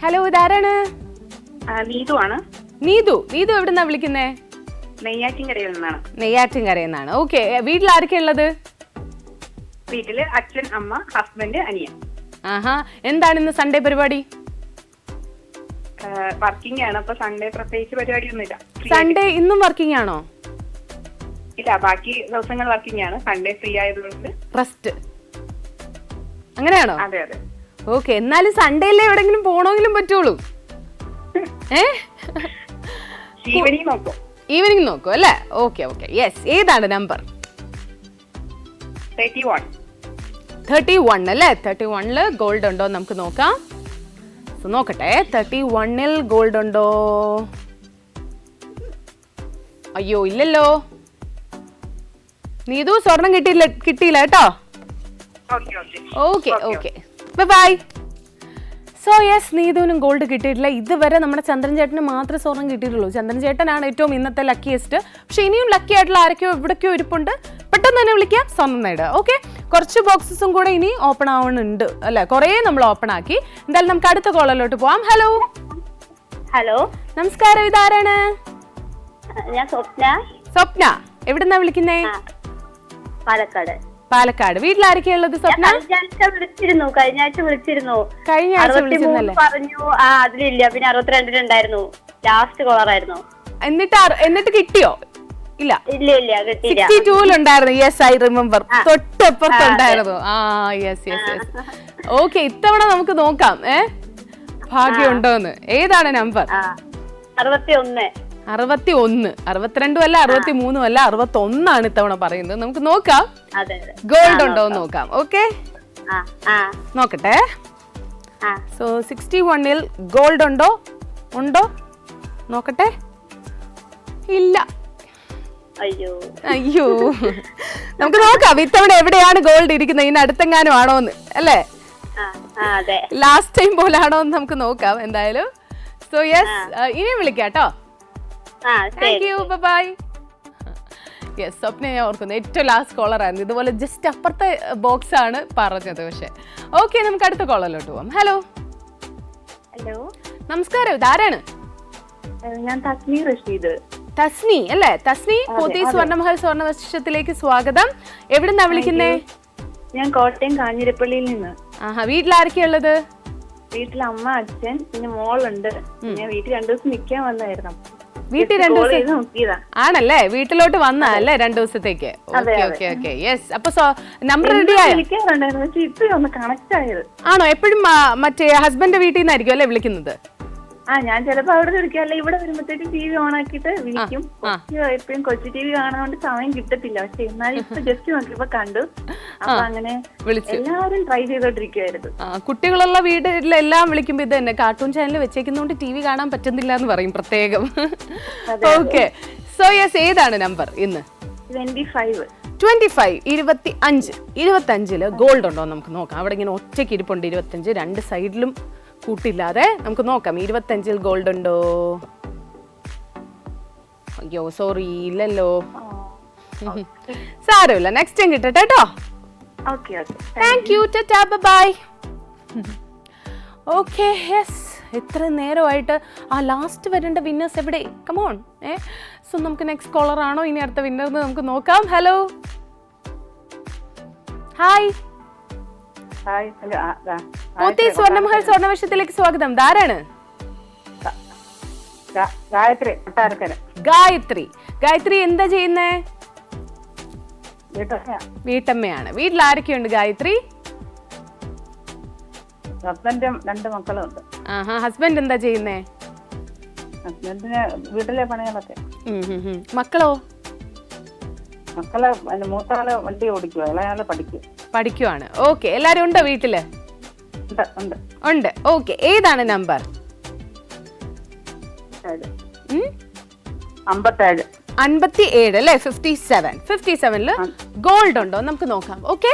ഹലോ, ഇതാരാണ്? നീതു ആണ്. നീതു എവിടുന്നാ വിളിക്കുന്നേ? നെയ്യാറ്റിൻകരയിൽ നിന്നാണ്. നെയ്യാറ്റിൻകരയിൽ നിന്നാണ്. ഓക്കെ, വീട്ടിൽ ആരൊക്കെയാ ഉള്ളത്? വീട്ടില് അച്ഛൻ, അമ്മ, ഹസ്ബൻഡ്, അനിയൻ. ആഹാ, എന്താണ് ഇന്ന് സൺഡേ പരിപാടി? വർക്കിംഗ് ആണ്. അപ്പൊ സൺഡേ പ്രത്യേകിച്ച് പരിപാടിയൊന്നുമില്ല. സൺഡേ ഇന്നും വർക്കിംഗ് ആണോ? ഇല്ല, ബാക്കി ദിവസങ്ങൾ വർക്കിംഗ് ആണ്. സൺഡേ ഫ്രീ ആയതുകൊണ്ട് റെസ്റ്റ്. അങ്ങനെയാണോ? അതെ അതെ. ഓക്കെ, എന്നാലും സൺഡേയിലെ എവിടെങ്കിലും പോണെങ്കിലും പറ്റുള്ളൂ. ഈവനിങ് നോക്കും അല്ലേ? Okay okay, yes. ഏതാണ് നമ്പർ? 31 അല്ലേ? 31ല് ഗോൾഡ് ഉണ്ടോ നമുക്ക് നോക്കാം. നോക്കട്ടെ, 31ൽ ഗോൾഡ് ഉണ്ടോ? അയ്യോ, ഇല്ലല്ലോ. നീതു സ്വർണം കിട്ടിയില്ല കേട്ടോ. Okay okay, bye. So yes, നീതുവിനും ഗോൾഡ് കിട്ടിയിട്ടില്ല. ഇതുവരെ നമ്മുടെ ചന്ദ്രൻ ചേട്ടന് മാത്രമേ സ്വർണം കിട്ടിയിട്ടുള്ളൂ. ചന്ദ്രൻ ചേട്ടനാണ് ഏറ്റവും ഇന്നത്തെ ലക്കിയസ്റ്റ്. പക്ഷെ ഇനിയും ലക്കി ആയിട്ടുള്ള ആരൊക്കെയോ എവിടേക്കോ ഇരിപ്പുണ്ട്. പെട്ടെന്ന് തന്നെ വിളിക്കുക, സ്വർണം നേടുക. ഓക്കെ, കുറച്ച് ബോക്സസും കൂടെ ഇനി ഓപ്പൺ ആവുന്നുണ്ട് അല്ലെ? കുറേ നമ്മൾ ഓപ്പൺ ആക്കി. എന്തായാലും നമുക്ക് അടുത്ത കോളിലോട്ട് പോവാം. ഹലോ ഹലോ, നമസ്കാരം. ഇതാരാണ്? ഞാൻ സ്വപ്ന. എവിടുന്നാ വിളിക്കുന്നേ? പാലക്കാട്. വീട്ടിൽ ആരൊക്കെയാ ഉള്ളത് സ്വപ്ന? കഴിഞ്ഞ ആഴ്ച വിളിച്ചിരുന്നു. പറഞ്ഞു. അതിലില്ല. പിന്നെ 62 ഉണ്ടായിരുന്നു. ലാസ്റ്റ് കോളറായിരുന്നു. എന്നിട്ട് കിട്ടിയോ? ഇല്ല, 62 ഉണ്ടായിരുന്നു. Yes, I remember. തൊട്ടപ്പുറത്തുണ്ടായിരുന്നു. യെസ്. ഓക്കെ, ഇത്തവണ നമുക്ക് നോക്കാം ഭാഗ്യമുണ്ടോന്ന്. ഏതാണ് നമ്പർ? 61. 62 അല്ല, 63 അല്ല, 61 ഇത്തവണ പറയുന്നത്. നമുക്ക് നോക്കാം ഗോൾഡ് ഉണ്ടോ എന്ന് നോക്കാം. ഓക്കെ, നോക്കട്ടെ. സോ 61ൽ ഗോൾഡ് ഉണ്ടോ നോക്കട്ടെ. ഇല്ല. അയ്യോ, നമുക്ക് നോക്കാം ഇത്തവണ എവിടെയാണ് ഗോൾഡ് ഇരിക്കുന്നത്. ഇതിന് അടുത്തെങ്ങാനും ആണോ എന്ന് അല്ലേ? ലാസ്റ്റ് ടൈം പോലാണോ എന്ന് നമുക്ക് നോക്കാം എന്തായാലും. സോ യെസ്, ഇനി വിളിക്കാം കേട്ടോ. Thank you, bye. Yes, Swapna ഞാൻ ഓർക്കുന്നു ഏറ്റവും ലാസ്റ്റ് കോളർ ആയിരുന്നു. ഇതുപോലെ ജസ്റ്റ് അപ്പുറത്തെ ബോക്സ് ആണ് പറഞ്ഞത്. പക്ഷെ ഓക്കെ, നമുക്ക് അടുത്ത കോളറിലോട്ട് പോവാം. ഹലോ നമസ്കാരം. ഇതാരാണ്? ഞാൻ തസ്നി റഷീദ്. തസ്നി അല്ലേ? തസ്നി, പോത്തി സ്വർണ്ണമഹൽ സ്വർണ്ണവർഷത്തിലേക്ക് സ്വാഗതം. എവിടുന്നാ വിളിക്കുന്നേ? ഞാൻ കോട്ടയം കാഞ്ഞിരപ്പള്ളിയിൽ നിന്ന്. വീട്ടിൽ ആരൊക്കെയാ ഉള്ളത്? വീട്ടിൽ അമ്മ, അച്ഛൻ, പിന്നെ മോളുണ്ട്. ഞാൻ വീട്ടിൽ 2 ദിവസം നിൽക്കാൻ വന്നായിരുന്നു. വീട്ടിൽ 2 ദിവസം ആണല്ലേ? വീട്ടിലോട്ട് വന്നല്ലേ 2 ദിവസത്തേക്ക്? ഓക്കെ. യെസ്, അപ്പൊ നമ്പർ റെഡി ആയോ? ഇപ്പൊ ഒന്ന് കണക്ട് ആയത്. ആണോ? എപ്പോഴും മറ്റേ ഹസ്ബൻഡ് വീട്ടിൽ നിന്നായിരിക്കും അല്ലേ വിളിക്കുന്നത്? ഞാൻ ചിലപ്പോ അവിടെ വിളിക്കും, അല്ല ഇവിടെ വരുമ്പോഴത്തേക്ക് ടി വി ഓൺ ആക്കിയിട്ട് വിളിക്കും. എപ്പോഴും കൊച്ചു ടി വി കാണാൻ സമയം കിട്ടത്തില്ല. പക്ഷെ എന്നാലും ഇപ്പൊ ജസ്റ്റ് നോക്കിയപ്പോ കണ്ടു. അപ്പൊ അങ്ങനെ എല്ലാവരും ട്രൈ ചെയ്തോണ്ടിരിക്കുവായിരുന്നു. കുട്ടികളുള്ള വീട്ടിലെല്ലാം വിളിക്കുമ്പോ ഇത് തന്നെ കാർട്ടൂൺ ചാനൽ വെച്ചേക്കുന്നോണ്ട് ടി വി കാണാൻ പറ്റുന്നില്ല എന്ന് പറയും പ്രത്യേകം. ഓക്കെ, സോ യെസ്, ഏതാണ് നമ്പർ ഇന്ന്? 25. 25. 25 ഗോൾഡ് ഉണ്ടോ നമുക്ക് നോക്കാം. അവിടെ ഇങ്ങനെ ഒറ്റയ്ക്ക് ഇരിപ്പുണ്ട് 25, രണ്ട് സൈഡിലും കൂട്ടില്ലാതെ. നമുക്ക് നോക്കാം 25 ഗോൾഡ് ഉണ്ടോ. അയ്യോ സോറി, ഇല്ലല്ലോ. സാരമില്ല, നെക്സ്റ്റ് ടൈം കിട്ടട്ടെ കേട്ടോ. Thank you, tata, bye. Okay, yes, എത്ര നേരമായിട്ട് ആ ലാസ്റ്റ് വരേണ്ട വിന്നേഴ്സ് എവിടെ? കമോൺ. സോ നമുക്ക് നെക്സ്റ്റ് കോളർ ആണോ ഇനി അടുത്ത വിന്നർ എന്ന് നമുക്ക് നോക്കാം. Hello, hi. പോത്തി സ്വർണ്ണമഹൽ സ്വർണ്ണവർഷത്തിലേക്ക് സ്വാഗതം. ധാരാണ്? ഗായത്രി. ഗായത്രി എന്താ ചെയ്യുന്നേ? വീട്ടമ്മയാണ്. വീട്ടിൽ ആരൊക്കെയുണ്ട് ഗായത്രി? ഹസ്ബൻഡും 2 മക്കളും ഉണ്ട്. ഹസ്ബൻഡ് എന്താ ചെയ്യുന്നേ? ഹസ്ബൻഡിന് വീട്ടിലെ പണികളൊക്കെ. മക്കളോ? മക്കളെ മൂത്താള് വണ്ടി ഓടിക്കുക, ഇളയാള് പഠിക്കുവാണ്. ഓക്കെ, എല്ലാരും ഉണ്ടോ വീട്ടില്? ഉണ്ട്. ഓക്കെ, ഏതാണ് നമ്പർ? 57. 57 അല്ലേ? 57 ഗോൾഡ് ഉണ്ടോ നമുക്ക് നോക്കാം. ഓക്കെ,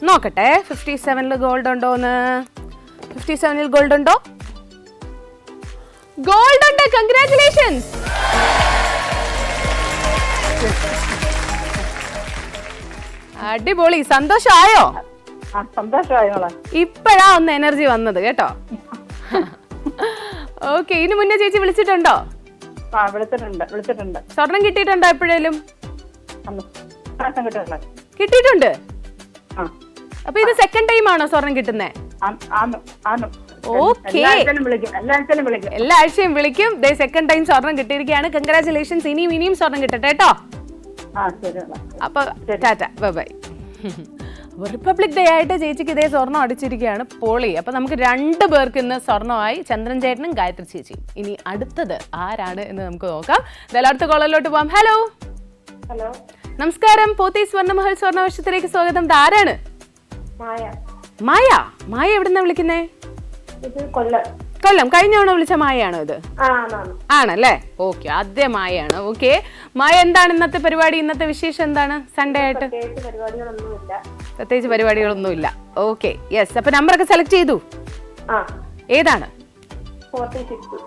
നോക്കട്ടെ 57 ഗോൾഡ് ഉണ്ടോന്ന്. 57 ഗോൾഡ് ഉണ്ടോ? ഗോൾഡ് ഉണ്ട്. കൺഗ്രാറ്റുലേഷൻസ്. അടിപൊളി. സന്തോഷമായോ? സന്തോഷമായോ? ഇപ്പഴാ ഒന്ന് എനർജി വന്നത് കേട്ടോ. ഓക്കെ, ഇതിനു മുന്നേ ചേച്ചി വിളിച്ചിട്ടുണ്ടോ? വിളിച്ചിട്ടുണ്ട്. സ്വർണം കിട്ടിയിട്ടുണ്ടോ എപ്പോഴേലും? കിട്ടിയിട്ടുണ്ട്. അപ്പൊ ഇത് സെക്കൻഡ് ടൈം ആണോ സ്വർണം കിട്ടുന്നേ? ഓക്കെ, എല്ലാ ആഴ്ചയും വിളിക്കും. സെക്കൻഡ് ടൈം സ്വർണം കിട്ടിയിരിക്കുകയാണ്. കൺഗ്രാറ്റുലേഷൻസ്. ഇനിയും സ്വർണം കിട്ടട്ടെ കേട്ടോ. അപ്പൊ ടാറ്റ, ബൈ. റിപ്പബ്ലിക് ഡേ ആയിട്ട് ചേച്ചിക്ക് ഇതേ സ്വർണം അടിച്ചിരിക്കുകയാണ്. പൊളി. അപ്പൊ നമുക്ക് 2 പേർക്ക് ഇന്ന് സ്വർണ്ണമായി, ചന്ദ്രൻ ചേട്ടനും ഗായത്രി ചേച്ചിയും. ഇനി അടുത്തത് ആരാണ് എന്ന് നമുക്ക് നോക്കാം. അടുത്ത കോളറിലോട്ട് പോവാം. ഹലോ, നമസ്കാരം. പോത്തി സ്വർണ്ണമഹൽ സ്വർണ്ണവർഷത്തിലേക്ക് സ്വാഗതം. ആരാണ്? മായ. എവിടുന്നാ വിളിക്കുന്നേ? കൊല്ലം. കഴിഞ്ഞ തവണ വിളിച്ച മായയാണോ ഇത്? ആണല്ലേ? ഓക്കെ, ആദ്യ മായയാണ്. ഓക്കെ, മായ, എന്താണ് ഇന്നത്തെ പരിപാടി? ഇന്നത്തെ വിശേഷം എന്താണ്? സൺഡേ ആയിട്ട് പ്രത്യേകിച്ച് പരിപാടികളൊന്നുമില്ല. Okay, yes. അപ്പൊ നമ്പറൊക്കെ സെലക്ട് ചെയ്തു. ഏതാണ്? 46.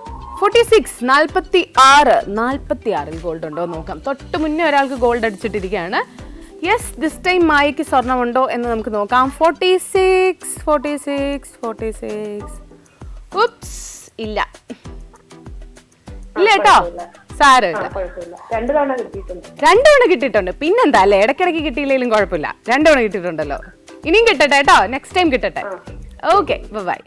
46 ഗോൾഡ് ഉണ്ടോ നോക്കാം. തൊട്ട് മുന്നേ ഒരാൾക്ക് ഗോൾഡ് അടിച്ചിട്ടിരിക്കുകയാണ്. യെസ്, ദിസ് ടൈം മായയ്ക്ക് സ്വർണ്ണമുണ്ടോ എന്ന് നമുക്ക് നോക്കാം. 46. ഉപ്സ്, ഇല്ല കേട്ടോ. സാരമില്ല, 2 തവണ കിട്ടിയിട്ടുണ്ട്. പിന്നെന്താ അല്ലേ, ഇടയ്ക്കിടയ്ക്ക് കിട്ടിയില്ലെങ്കിലും കുഴപ്പമില്ല. 2 തവണ കിട്ടിയിട്ടുണ്ടല്ലോ. ഇനിയും കിട്ടട്ടെ കേട്ടോ, നെക്സ്റ്റ് ടൈം കിട്ടട്ടെ. Okay, bye.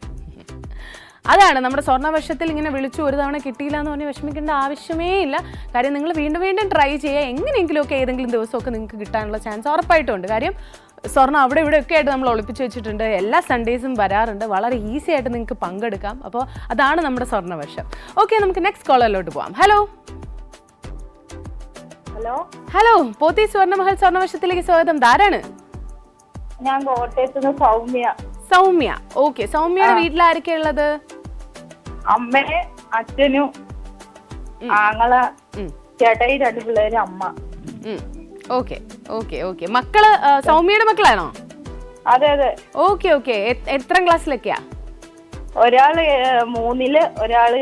അതാണ് നമ്മുടെ സ്വർണ്ണവർഷത്തിൽ ഇങ്ങനെ വിളിച്ചു ഒരു തവണ കിട്ടിയില്ല എന്ന് പറഞ്ഞ് വിഷമിക്കേണ്ട ആവശ്യമേ ഇല്ല. കാര്യം നിങ്ങൾ വീണ്ടും ട്രൈ ചെയ്യുക. എങ്ങനെയെങ്കിലുമൊക്കെ ഏതെങ്കിലും ദിവസമൊക്കെ നിങ്ങൾക്ക് കിട്ടാനുള്ള ചാൻസ് ഉറപ്പായിട്ടുണ്ട്. കാര്യം സ്വർണ്ണം അവിടെ ഇവിടെ ഒക്കെ ആയിട്ട് നമ്മൾ ഒളിപ്പിച്ച് വെച്ചിട്ടുണ്ട്. എല്ലാ സൺഡേസും വരാറുണ്ട്. വളരെ ഈസി ആയിട്ട് നിങ്ങൾക്ക് പങ്കെടുക്കാം. അപ്പോൾ അതാണ് നമ്മുടെ സ്വർണ്ണവർഷം. ഓക്കെ, നമുക്ക് നെക്സ്റ്റ് കോളറിലോട്ട് പോവാം. ഹലോ, പോത്തി സ്വർണ്ണമഹൽ സ്വർണ്ണവർഷത്തിലേക്ക് സ്വാഗതം. ആരാണ്? ഞാൻ കോട്ടയത്ത് സൗമ്യ. ഓക്കെ, സൗമ്യയുടെ വീട്ടിൽ ആരൊക്കെയാ ഉള്ളത്? അമ്മയെ, അച്ഛനും, ആങ്ങള, ചേട്ടായി, 2 പിള്ളേര്, അമ്മ. ഓക്കെ. മക്കള് സൗമ്യയുടെ മക്കളാണോ? അതെ. ഓക്കെ. എത്ര ക്ലാസ്സിലൊക്കെയാ? ഒരാള് 3-ല്, ഒരാള്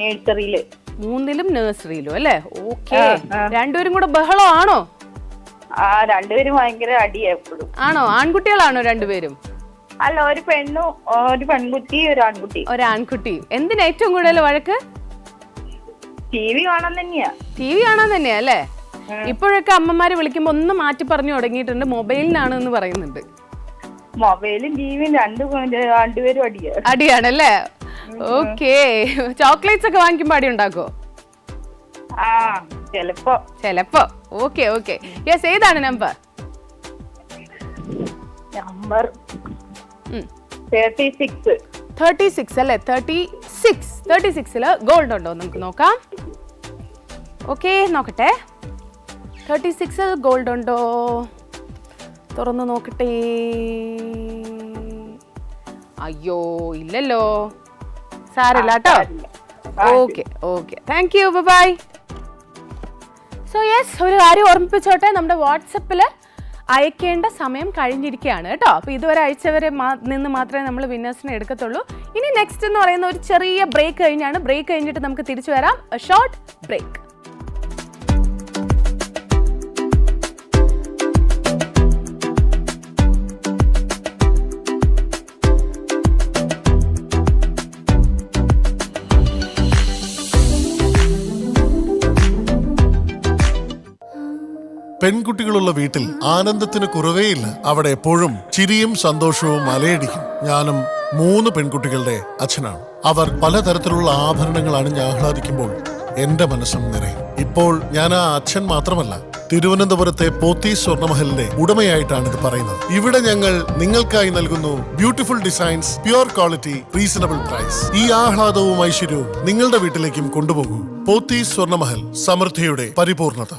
നഴ്സറിയില്. 3-ലും നഴ്സറിയിലും അല്ലേ? ഓക്കെ. രണ്ടുപേരും കൂടെ ബഹളം ആണോ? രണ്ടുപേരും ഭയങ്കര അടിയാ എപ്പോഴും. ആണോ? ആൺകുട്ടികളാണോ രണ്ടുപേരും? അല്ല, ഒരു പെണ്ണും ഒരു പെൺകുട്ടി, ഒരു ആൺകുട്ടി. എന്തിനാ ഏറ്റവും കൂടുതൽ വഴക്ക്? TV കാണാൻ തന്നെയാ അല്ലേ? ഇപ്പോഴൊക്കെ അമ്മമാര് വിളിക്കുമ്പോ ഒന്ന് മാറ്റി പറഞ്ഞു തുടങ്ങിയിട്ടുണ്ട്. മൊബൈലിനാണ് എന്ന് പറയുന്നുണ്ട്. മൊബൈലും ടിവിയും രണ്ടുപേരും അടിയാണല്ലേ? ഓക്കെ. ചോക്ലേറ്റ്സ് ഒക്കെ വാങ്ങിക്കുമ്പോ അടി ഉണ്ടാക്കോ? ചെലപ്പോ. ഓക്കെ. യെസ്, ഏതാണ് നമ്പർ? 36 അല്ലേ? 36 36-ൽ ഗോൾഡ് ഉണ്ടോ നമുക്ക് നോക്കാം. ഓക്കെ, നോക്കട്ടെ. 36-ൽ ഗോൾഡ് ഉണ്ടോ, തുറന്നു നോക്കട്ടെ. അയ്യോ ഇല്ലല്ലോ, സാരമില്ല കേട്ടോ. Okay, thank you, bye. So yes, ഒരു കാര്യം ഓർമ്മിപ്പിച്ചോട്ടെ, നമ്മുടെ വാട്സപ്പിൽ അയക്കേണ്ട സമയം കഴിഞ്ഞിരിക്കുകയാണ് കേട്ടോ. അപ്പോൾ ഇതുവരെ അയച്ചവരെ നിന്ന് മാത്രമേ നമ്മൾ വിന്നേഴ്സിനെ എടുക്കത്തുള്ളൂ. ഇനി നെക്സ്റ്റ് എന്ന് പറയുന്ന ഒരു ചെറിയ ബ്രേക്ക് കഴിഞ്ഞാണ്. ബ്രേക്ക് കഴിഞ്ഞിട്ട് നമുക്ക് തിരിച്ചു വരാം. Short break. പെൺകുട്ടികളുള്ള വീട്ടിൽ ആനന്ദത്തിന് കുറവേയില്ല. അവിടെ എപ്പോഴും ചിരിയും സന്തോഷവും അലയടിക്കും. ഞാനും 3 പെൺകുട്ടികളുടെ അച്ഛനാണ്. അവർ പലതരത്തിലുള്ള ആഭരണങ്ങൾ അണിഞ്ഞ് ആഹ്ലാദിക്കുമ്പോൾ എന്റെ മനസ്സും നിറയും. ഇപ്പോൾ ഞാൻ ആ അച്ഛൻ മാത്രമല്ല, തിരുവനന്തപുരത്തെ പോത്തീസ് സ്വർണ്ണമഹലിന്റെ ഉടമയായിട്ടാണ് ഇത് പറയുന്നത്. ഇവിടെ ഞങ്ങൾ നിങ്ങൾക്കായി നൽകുന്നു beautiful designs, pure quality, reasonable price. ഈ ആഹ്ലാദവും ഐശ്വര്യവും നിങ്ങളുടെ വീട്ടിലേക്കും കൊണ്ടുപോകൂ. പോത്തീസ് സ്വർണ്ണമഹൽ, സമൃദ്ധിയുടെ പരിപൂർണത.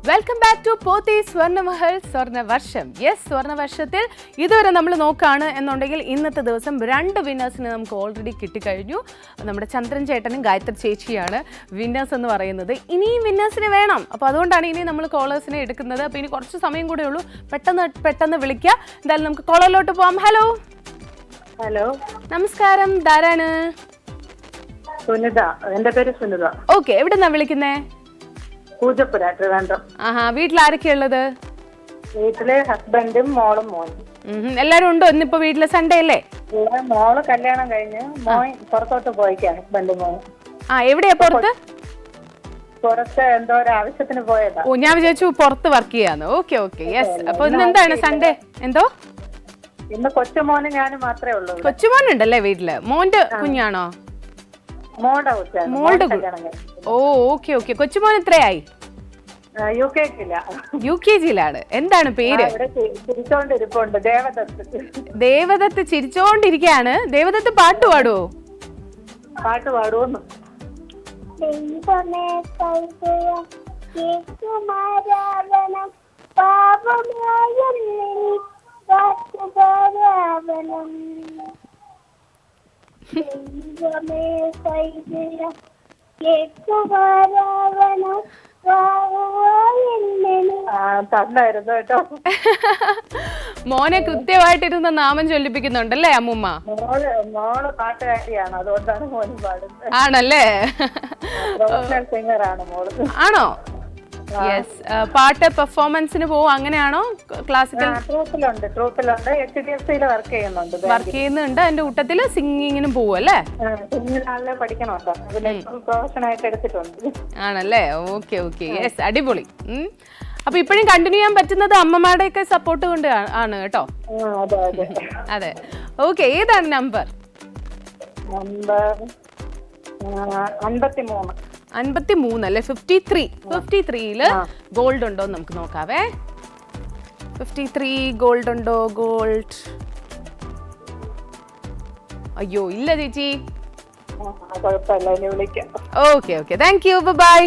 വെൽക്കം ബാക്ക് ടു പോത്തി സ്വർണ്ണമഹൽ സ്വർണ്ണവർഷം. യെസ്, സ്വർണ്ണവർഷത്തിൽ ഇതുവരെ നമ്മൾ നോക്കുകയാണ് എന്നുണ്ടെങ്കിൽ ഇന്നത്തെ ദിവസം 2 വിന്നേഴ്സിന് നമുക്ക് ഓൾറെഡി കിട്ടിക്കഴിഞ്ഞു. നമ്മുടെ ചന്ദ്രൻ ചേട്ടനും ഗായത്രി ചേച്ചിയാണ് വിന്നേഴ്സ് എന്ന് പറയുന്നത്. ഇനിയും വിന്നേഴ്സിന് വേണം. അപ്പോൾ അതുകൊണ്ടാണ് ഇനി നമ്മൾ കോളേഴ്സിനെ എടുക്കുന്നത്. അപ്പോൾ ഇനി കുറച്ച് സമയം കൂടെ ഉള്ളൂ. പെട്ടെന്ന് വിളിക്കുക. എന്തായാലും നമുക്ക് കോളറിലോട്ട് പോവാം. ഹലോ. നമസ്കാരം, ധാരാണ്? സുനിത. എന്റെ പേര് സുനിത. ഓക്കെ, എവിടെന്നാ വിളിക്കുന്നേ? പൂജപ്പുര, ട്രിവാൻഡ്രം. വീട്ടിൽ ആരൊക്കെയാ ഉള്ളത്? വീട്ടില് ഹസ്ബൻഡും മോളും മോനും. എല്ലാരും ഉണ്ടോ ഇന്നിപ്പോ വീട്ടില്? സൺഡേ അല്ലേ? മോള് കല്യാണം കഴിഞ്ഞ് മോൻ പുറത്തോട്ട് പോയിക്കാണ്. ഹസ്ബൻഡും മോനും. എവിടെയാ പുറത്ത്? പുറത്ത് എന്തോ ഒരു ആവശ്യത്തിന് പോയതാ. ഞാൻ വിചാരിച്ചു പുറത്ത് വർക്ക് ചെയ്യാന്ന്. Okay, yes. അപ്പൊ ഇന്ന് എന്താണ് സൺഡേ? എന്തോ ഇന്ന് കൊച്ചുമോന് ഞാൻ മാത്രമേ ഉള്ളൂ. കൊച്ചുമോനുണ്ടല്ലേ വീട്ടില്? മോന്റെ കുഞ്ഞാണോ? മോളുടെ. ഓക്കെ. കൊച്ചുമോൻ എത്രയായി? UKG-ലാണ്. എന്താണ് പേര്? ദേവദത്ത് ചിരിച്ചോണ്ടിരിക്കാണ്. ദേവദത്ത് പാട്ട് പാടുവോ? മോനെ കൃത്യമായിട്ടിരുന്ന നാമം ചൊല്ലിപ്പിക്കുന്നുണ്ടല്ലേ അമ്മൂമ്മ? മോള് പാട്ടുകാരിയാണ്, അതുകൊണ്ടാണ് മോനും പാടുന്നത്. ആണല്ലേ? സിംഗറാണ് മോള്. ആണോ? യെസ്. പാട്ട് പെർഫോമൻസിന് പോവും, അങ്ങനെയാണോ? ക്ലാസിക്കൽ വർക്ക് ചെയ്യുന്നുണ്ട്. അതിന്റെ കൂട്ടത്തില് സിംഗിങ്ങിനും പോവും അല്ലേ? ആണല്ലേ? ഓക്കെ. യെസ്, അടിപൊളി. അപ്പൊ ഇപ്പോഴും കണ്ടിന്യൂ ചെയ്യാൻ പറ്റുന്നത് അമ്മമാരുടെ ഒക്കെ സപ്പോർട്ട് കൊണ്ട് ആണ് കേട്ടോ. അതെ. ഓക്കെ, ഏതാണ് നമ്പർ? 53 അല്ലേ? 53-ല് ഗോൾഡ് ഉണ്ടോ നമുക്ക് നോക്കാവേ. 53 ഗോൾഡ് ഉണ്ടോ? ഗോൾഡ്. അയ്യോ ഇല്ല ചേച്ചി. Okay, thank you, bye.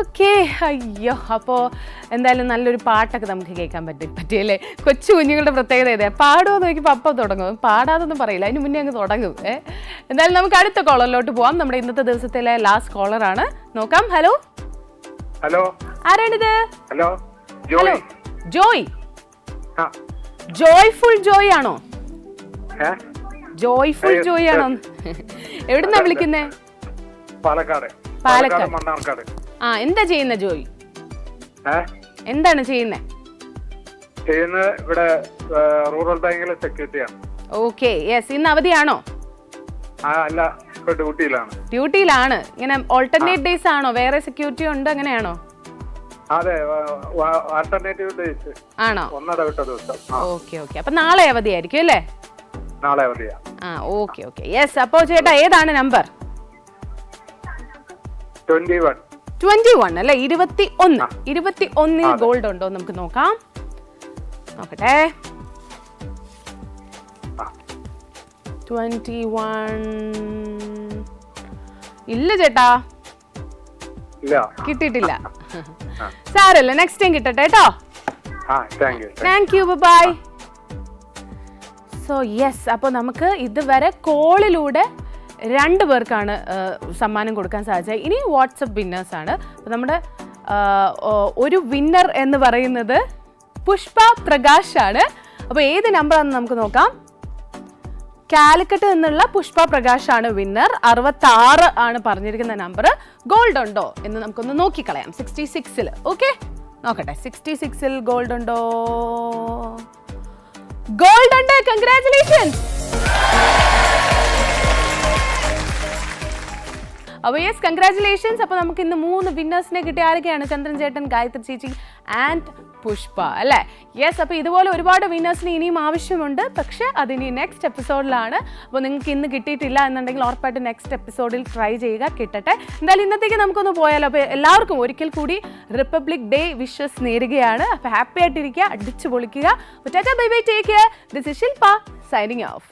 Okay. അയ്യോ, അപ്പോൾ എന്തായാലും നല്ലൊരു പാട്ടൊക്കെ നമുക്ക് കേൾക്കാൻ പറ്റിയല്ലേ? കൊച്ചു കുഞ്ഞുങ്ങളുടെ പ്രത്യേകത ഇതേ. പാടുമോ നോക്കിയപ്പോൾ അപ്പം തുടങ്ങും. പാടാതൊന്നും പറയില്ല, അതിന് മുന്നേ അങ്ങ് തുടങ്ങും. എന്തായാലും നമുക്ക് അടുത്ത കോളറിലോട്ട് പോവാം. നമ്മുടെ ഇന്നത്തെ ദിവസത്തിലെ ലാസ്റ്റ് കോളറാണ്. നോക്കാം. ഹലോ. ആരാണിത്? ജോയ്. ജോയ്ഫുൾ ജോയ് ആണോ? ജോയ്ഫുൾ ജോയ് ആണോ? എവിടുന്നാ വിളിക്കുന്നേ? പാലക്കാട്. എന്താ ചെയ്യുന്ന ജോയ്? എന്താണ് ചെയ്യുന്നത്? ഇവിടെ റൂറൽ ബാങ്കിലെ സെക്യൂരിറ്റിയാണ്. Okay, yes. ഇന്ന് അവധിയാണോ? അല്ല, ഡ്യൂട്ടിയിലാണ്. ഇങ്ങനെ ഓൾട്ടർനേറ്റ് ഡേയ്സ് ആണോ? വേറെ സെക്യൂരിറ്റി ഉണ്ട്, അങ്ങനെയാണോ? അതെ, ആൾട്ടർനേറ്റീവ് ഡേയ്സ് ആണോ? ഒന്നിടവിട്ട ദിവസം. ഓക്കെ. അപ്പൊ നാളെ അവധിയായിരിക്കും അല്ലേ? നാളെ അവധിയാ. Okay okay yes. അപ്പോ ചേട്ടാ ഏതാണ് നമ്പർ? 21. 21 അല്ലെ? 21 ഗോൾഡ് ഉണ്ടോ നമുക്ക് നോക്കാം. നോക്കട്ടെ. 21 ഇല്ല ചേട്ടാ, കിട്ടിയിട്ടില്ല. സാരല്ല, നെക്സ്റ്റ് ടൈം കിട്ടട്ടെ കേട്ടോ. Thank you, bye. So yes, അപ്പോൾ നമുക്ക് ഇതുവരെ കോളിലൂടെ 2 പേർക്കാണ് സമ്മാനം കൊടുക്കാൻ സാധിച്ചത്. ഇനി വാട്സപ്പ് വിന്നേഴ്സ് ആണ്. അപ്പോൾ നമ്മുടെ ഒരു വിന്നർ എന്ന് പറയുന്നത് പുഷ്പ പ്രകാശ് ആണ്. അപ്പോൾ ഏത് നമ്പറാണെന്ന് നമുക്ക് നോക്കാം. കാലിക്കറ്റ് നിന്നുള്ള പുഷ്പ പ്രകാശ് ആണ് വിന്നർ. 66 ആണ് പറഞ്ഞിരിക്കുന്ന നമ്പർ. ഗോൾഡ് ഉണ്ടോ എന്ന് നമുക്കൊന്ന് നോക്കിക്കളയാം. 66 ഓക്കെ, നോക്കട്ടെ. 66 ഗോൾഡ് ഉണ്ടോ? ഗോൾഡ് ഉണ്ട്. കൺഗ്രാറ്റുലേഷൻസ്. അപ്പോൾ യെസ്, കൺഗ്രാറ്റുലേഷൻസ്. അപ്പോൾ നമുക്ക് ഇന്ന് 3 വിന്നേഴ്സിനെ കിട്ടിയ ആരൊക്കെയാണ്? ചന്ദ്രൻ ചേട്ടൻ, ഗായത്രി ചേച്ചി ആൻഡ് പുഷ്പ അല്ലേ? യെസ്. അപ്പോൾ ഇതുപോലെ ഒരുപാട് വിന്നേഴ്സിന് ഇനിയും ആവശ്യമുണ്ട്. പക്ഷേ അതിനി നെക്സ്റ്റ് എപ്പിസോഡിലാണ്. അപ്പോൾ നിങ്ങൾക്ക് ഇന്ന് കിട്ടിയിട്ടില്ല എന്നുണ്ടെങ്കിൽ ഉറപ്പായിട്ട് നെക്സ്റ്റ് എപ്പിസോഡിൽ ട്രൈ ചെയ്യുക, കിട്ടട്ടെ. എന്തായാലും ഇന്നത്തേക്ക് നമുക്കൊന്ന് പോയാലോ. അപ്പോൾ എല്ലാവർക്കും ഒരിക്കൽ കൂടി റിപ്പബ്ലിക് ഡേ വിഷസ് നേരുകയാണ്. അപ്പോൾ ഹാപ്പി ആയിട്ടിരിക്കുക, അടിച്ചു പൊളിക്കുക. അപ്പോൾ tata, bye bye, take care. This is Shilpa signing off.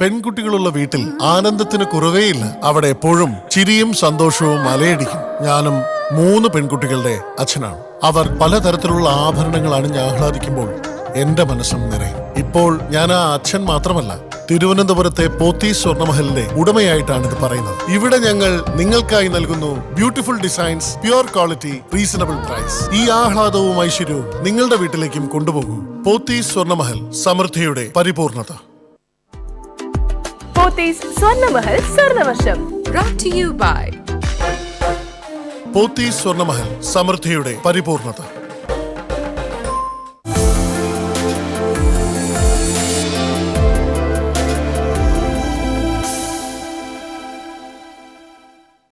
പെൺകുട്ടികളുള്ള വീട്ടിൽ ആനന്ദത്തിന് കുറവേയില്ല. അവിടെ എപ്പോഴും ചിരിയും സന്തോഷവും അലയടിക്കും. ഞാനും 3 പെൺകുട്ടികളുടെ അച്ഛനാണ്. അവർ പലതരത്തിലുള്ള ആഭരണങ്ങൾ അണിഞ്ഞ് ആഹ്ലാദിക്കുമ്പോൾ എന്റെ മനസ്സും നിറയും. ഇപ്പോൾ ഞാൻ ആ അച്ഛൻ മാത്രമല്ല, തിരുവനന്തപുരത്തെ പോത്തീസ് സ്വർണ്ണമഹലിന്റെ ഉടമയായിട്ടാണ് ഇത് പറയുന്നത്. ഇവിടെ ഞങ്ങൾ നിങ്ങൾക്കായി നൽകുന്നു beautiful designs, pure quality, reasonable price. ഈ ആഹ്ലാദവും ഐശ്വര്യവും നിങ്ങളുടെ വീട്ടിലേക്കും കൊണ്ടുപോകൂ. പോത്തീസ് സ്വർണ്ണമഹൽ, സമൃദ്ധിയുടെ പരിപൂർണത. Pothys സ്വർണ്ണമഹൽ സ്വർണ്ണവർഷം brought to you by Pothys സ്വർണ്ണമഹൽ, സമൃദ്ധിയുടെ പരിപൂർണത.